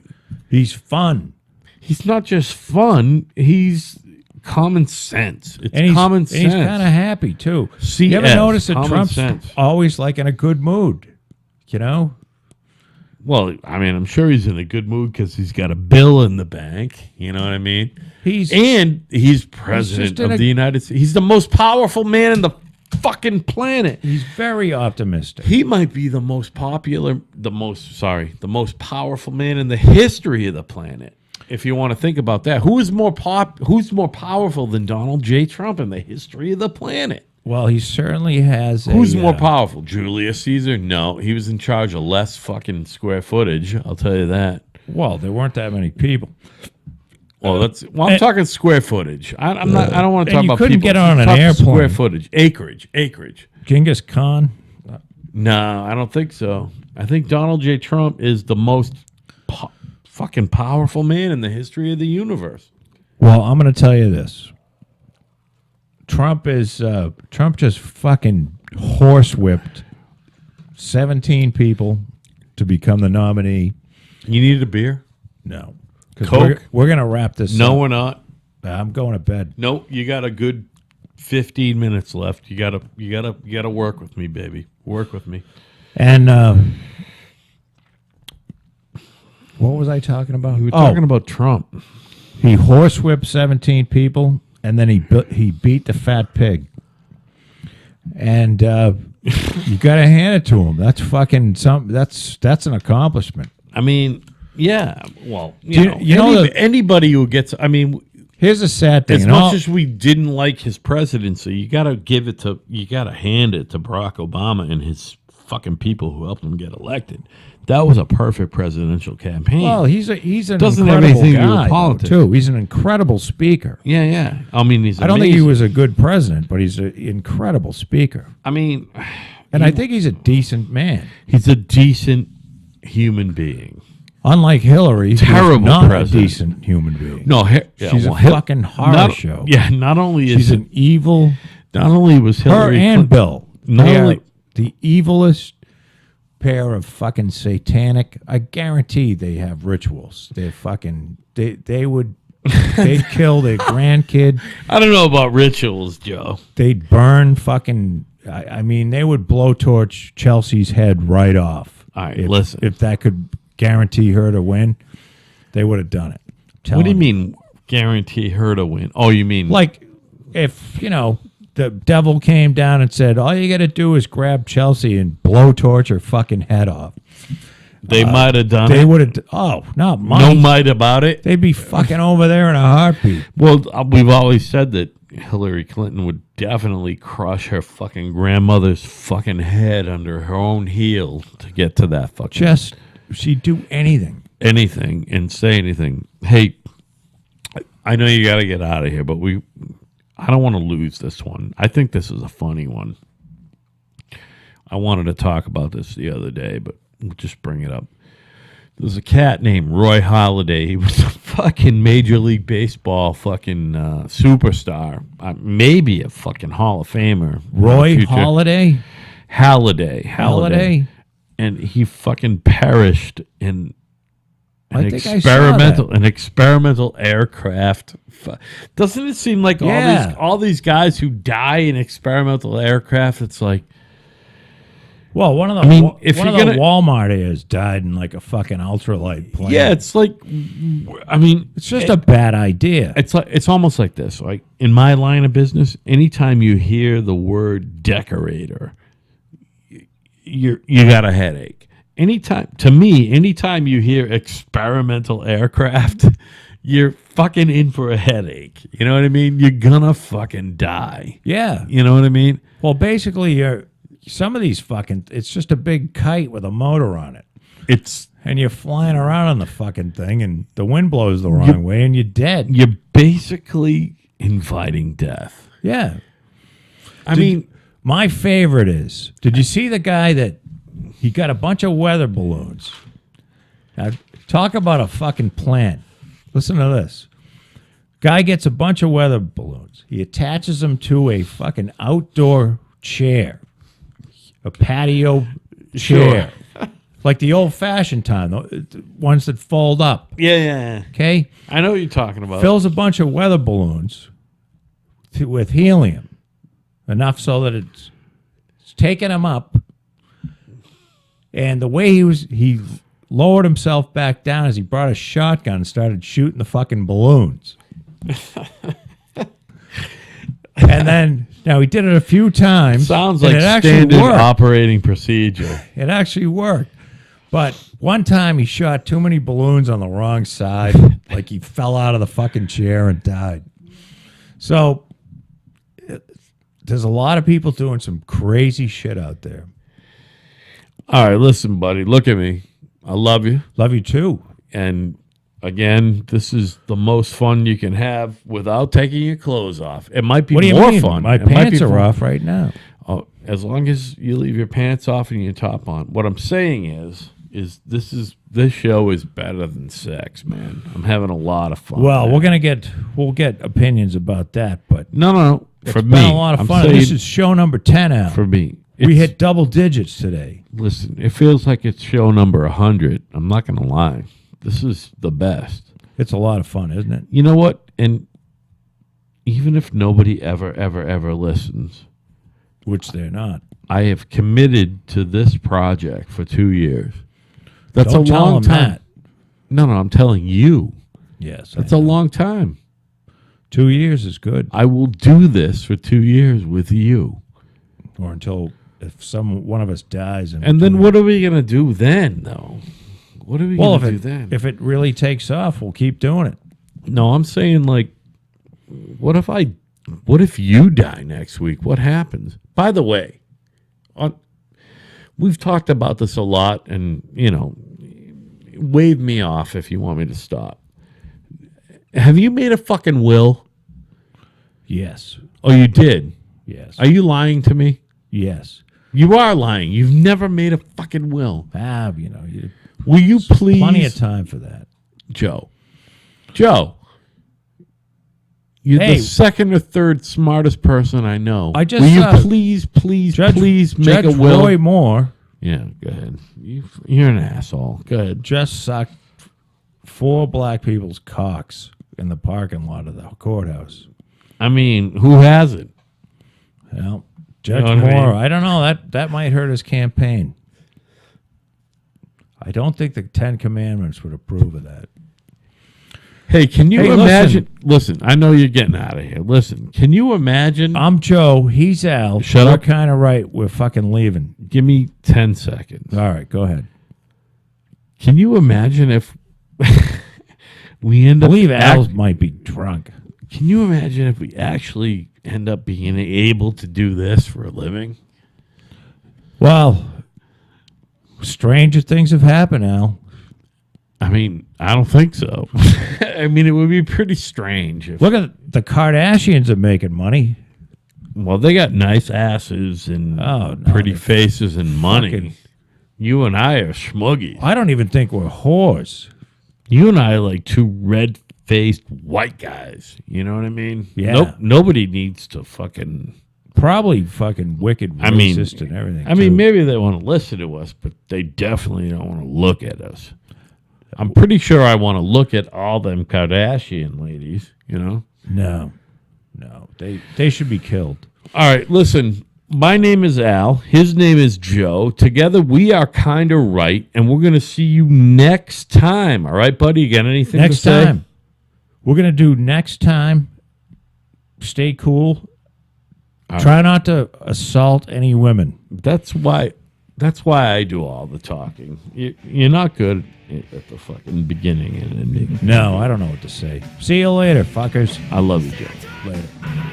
He's fun. he's not just fun, he's common sense. It's And he's, common and sense. he's kind of happy, too. CS, You ever notice that common Trump's sense. always like in a good mood? You know? Well, I mean, I'm sure he's in a good mood because he's got a bill in the bank. You know what I mean? He's He's president in of a- the United States. He's the most powerful man in the fucking planet. he's very optimistic. He might be the most powerful man in the history of the planet. If you want to think about that, who's more powerful than Donald J. Trump in the history of the planet? Well, he certainly has Who's more powerful? Julius Caesar? No, he was in charge of less fucking square footage. I'll tell you that. Well, there weren't that many people. I'm talking square footage. I'm not. I don't want to and talk you about couldn't people. get on I'm an talking airplane. Square footage, acreage. Genghis Khan. No, I don't think so. I think Donald J. Trump is the most fucking powerful man in the history of the universe. Well, I'm going to tell you this. Trump just fucking horsewhipped 17 people to become the nominee. You needed a beer? No. 'Cause Coke? We're going to wrap this No, up. we're not. I'm going to bed. No, you got a good 15 minutes left. You gotta work with me, baby. Work with me. And what was I talking about? We were talking about Trump. He horsewhipped 17 people, and then he beat the fat pig. And you got to hand it to him. That's fucking something. That's an accomplishment. I mean, yeah. Well, anybody who gets. I mean, Here's a sad thing. as and much all- as we didn't like his presidency, you got to hand it to Barack Obama and his fucking people who helped him get elected. That was a perfect presidential campaign. well, he's an Doesn't have incredible anything to do with guy, though, politics. too. He's an incredible speaker. yeah. I mean, he's. I don't think he amazing. was a good president, but he's an incredible speaker. I mean, And I think he's a decent man. he's a decent human being. Unlike Hillary, who's Terrible not president. a decent human being. No, She's a fucking horror show. Yeah, not only She's is an evil. not only was Her Hillary and Clinton- Bill. Not They are only- the evilest pair of fucking satanic. I guarantee they have rituals. They're fucking. They would They'd kill their grandkid. I don't know about rituals, Joe. They'd burn fucking. I mean, they would blowtorch Chelsea's head right off. All right, if, listen. If that could guarantee her to win, they would have done it. What do you mean guarantee her to win? Oh, you mean Like, if, the devil came down and said, all you got to do is grab Chelsea and blowtorch her fucking head off. they might have done They it? would have. Oh, not No money. might about it. They'd be fucking over there in a heartbeat. Well, we've always said that Hillary Clinton would definitely crush her fucking grandmother's fucking head under her own heel to get to that fucking Just, she'd do anything. anything and say anything. Hey, I know you got to get out of here, but I don't want to lose this one. I think this is a funny one. I wanted to talk about this the other day, but we'll just bring it up. There's a cat named Roy Halladay. He was a fucking Major League Baseball fucking superstar. Maybe a fucking Hall of Famer. Roy Future. Halladay? Halladay. And he fucking perished in I think I saw that. an experimental aircraft. Doesn't it seem like Yeah. all these guys who die in experimental aircraft? It's like, Well, one of the if one of you're the gonna- Walmart heirs died in like a fucking ultralight plane. yeah, it's like, I mean, it's just a bad idea. it's almost like this. Like in my line of business, anytime you hear the word decorator, you got a headache. Anytime you hear experimental aircraft, you're fucking in for a headache. You know what I mean? You're gonna fucking die. Yeah. You know what I mean? Well, basically, some of these fucking, it's just a big kite with a motor on it. It's And you're flying around on the fucking thing, and the wind blows the wrong way, and you're dead. you're basically inviting death. Yeah. I mean, My favorite is, did you see the guy that he got a bunch of weather balloons? Now, talk about a fucking plan. Listen to this. Guy gets a bunch of weather balloons. He attaches them to a fucking outdoor chair, a patio chair, like the old-fashioned time, the ones that fold up. yeah. Okay, I know what you're talking about. fills a bunch of weather balloons with helium, enough so that it's taking him up. And the way he lowered himself back down as he brought a shotgun and started shooting the fucking balloons. And then, now he did it a few times. Sounds and like it actually standard worked. operating procedure. It actually worked. But one time he shot too many balloons on the wrong side. Like he fell out of the fucking chair and died. So there's a lot of people doing some crazy shit out there. All right, listen, buddy. Look at me. I love you. Love you too. And again, this is the most fun you can have without taking your clothes off. It might be What do you more mean? fun. My It might pants be are fun. off right now. Oh, as long as you leave your pants off and your top on. What I'm saying is this show is better than sex, man. I'm having a lot of fun. Well, man. we'll get opinions about that, but No. For it's me, been a lot of I'm fun. saying This is show number 10 out. for me. We It's- hit double digits today. Listen, it feels like it's show number 100. I'm not going to lie. This is the best. It's a lot of fun, isn't it? You know what? And even if nobody ever listens, Which they're not. I have committed to this project for 2 years. That's Don't a tell long them time. that. No, I'm telling you. Yes. That's a long time. 2 years is good. I will do this for 2 years with you. Or until if one of us dies. And then what are we going to do then, though? What are we Well, going to do then? if it really takes off, we'll keep doing it. No, I'm saying, like, what if you die next week? What happens? By the way, we've talked about this a lot, and, wave me off if you want me to stop. Have you made a fucking will? Yes. Oh, you did? Yes. Are you lying to me? Yes. You are lying. You've never made a fucking will. You Will you please? plenty of time for that. Joe, you're Hey. the second or third smartest person I know. I just will you saw- please make Judge a will? Roy Moore Yeah, go ahead. You're an asshole. Go ahead. just sucked 4 black people's cocks in the parking lot of the courthouse. I mean, who hasn't? Well, Judge know what I Moore, mean? I don't know. That might hurt his campaign. I don't think the 10 Commandments would approve of that. Hey, can you Hey, imagine? Listen, I know you're getting out of here. Listen, can you imagine? I'm Joe. He's Al. Shut We're up. kind of right. We're fucking leaving. Give me 10 seconds. All right, go ahead. Can you imagine if we end I up believe Al might be drunk. Can you imagine if we actually end up being able to do this for a living? Well, stranger things have happened, Al. I mean, I don't think so. I mean, it would be pretty strange. If, Look at the Kardashians are making money. well, they got nice asses and Oh, no, pretty they're faces and money. fucking- You and I are schmuggies. I don't even think we're whores. You and I are like two red-faced white guys. You know what I mean? Yeah. Nope. Nobody needs to fucking. Probably fucking wicked, I mean, racist and everything. I mean, too. maybe they want to listen to us, but they definitely don't want to look at us. I'm pretty sure I want to look at all them Kardashian ladies, you know? No. They should be killed. All right, listen. My name is Al. His name is Joe. Together we are kind of right, and we're going to see you next time. All right, buddy? You got anything Next to say? time. We're going to do next time. Stay cool. Try not to assault any women. That's why I do all the talking. You're not good at the fucking beginning and ending. No, I don't know what to say. See you later, fuckers. I love you, Joe. Later.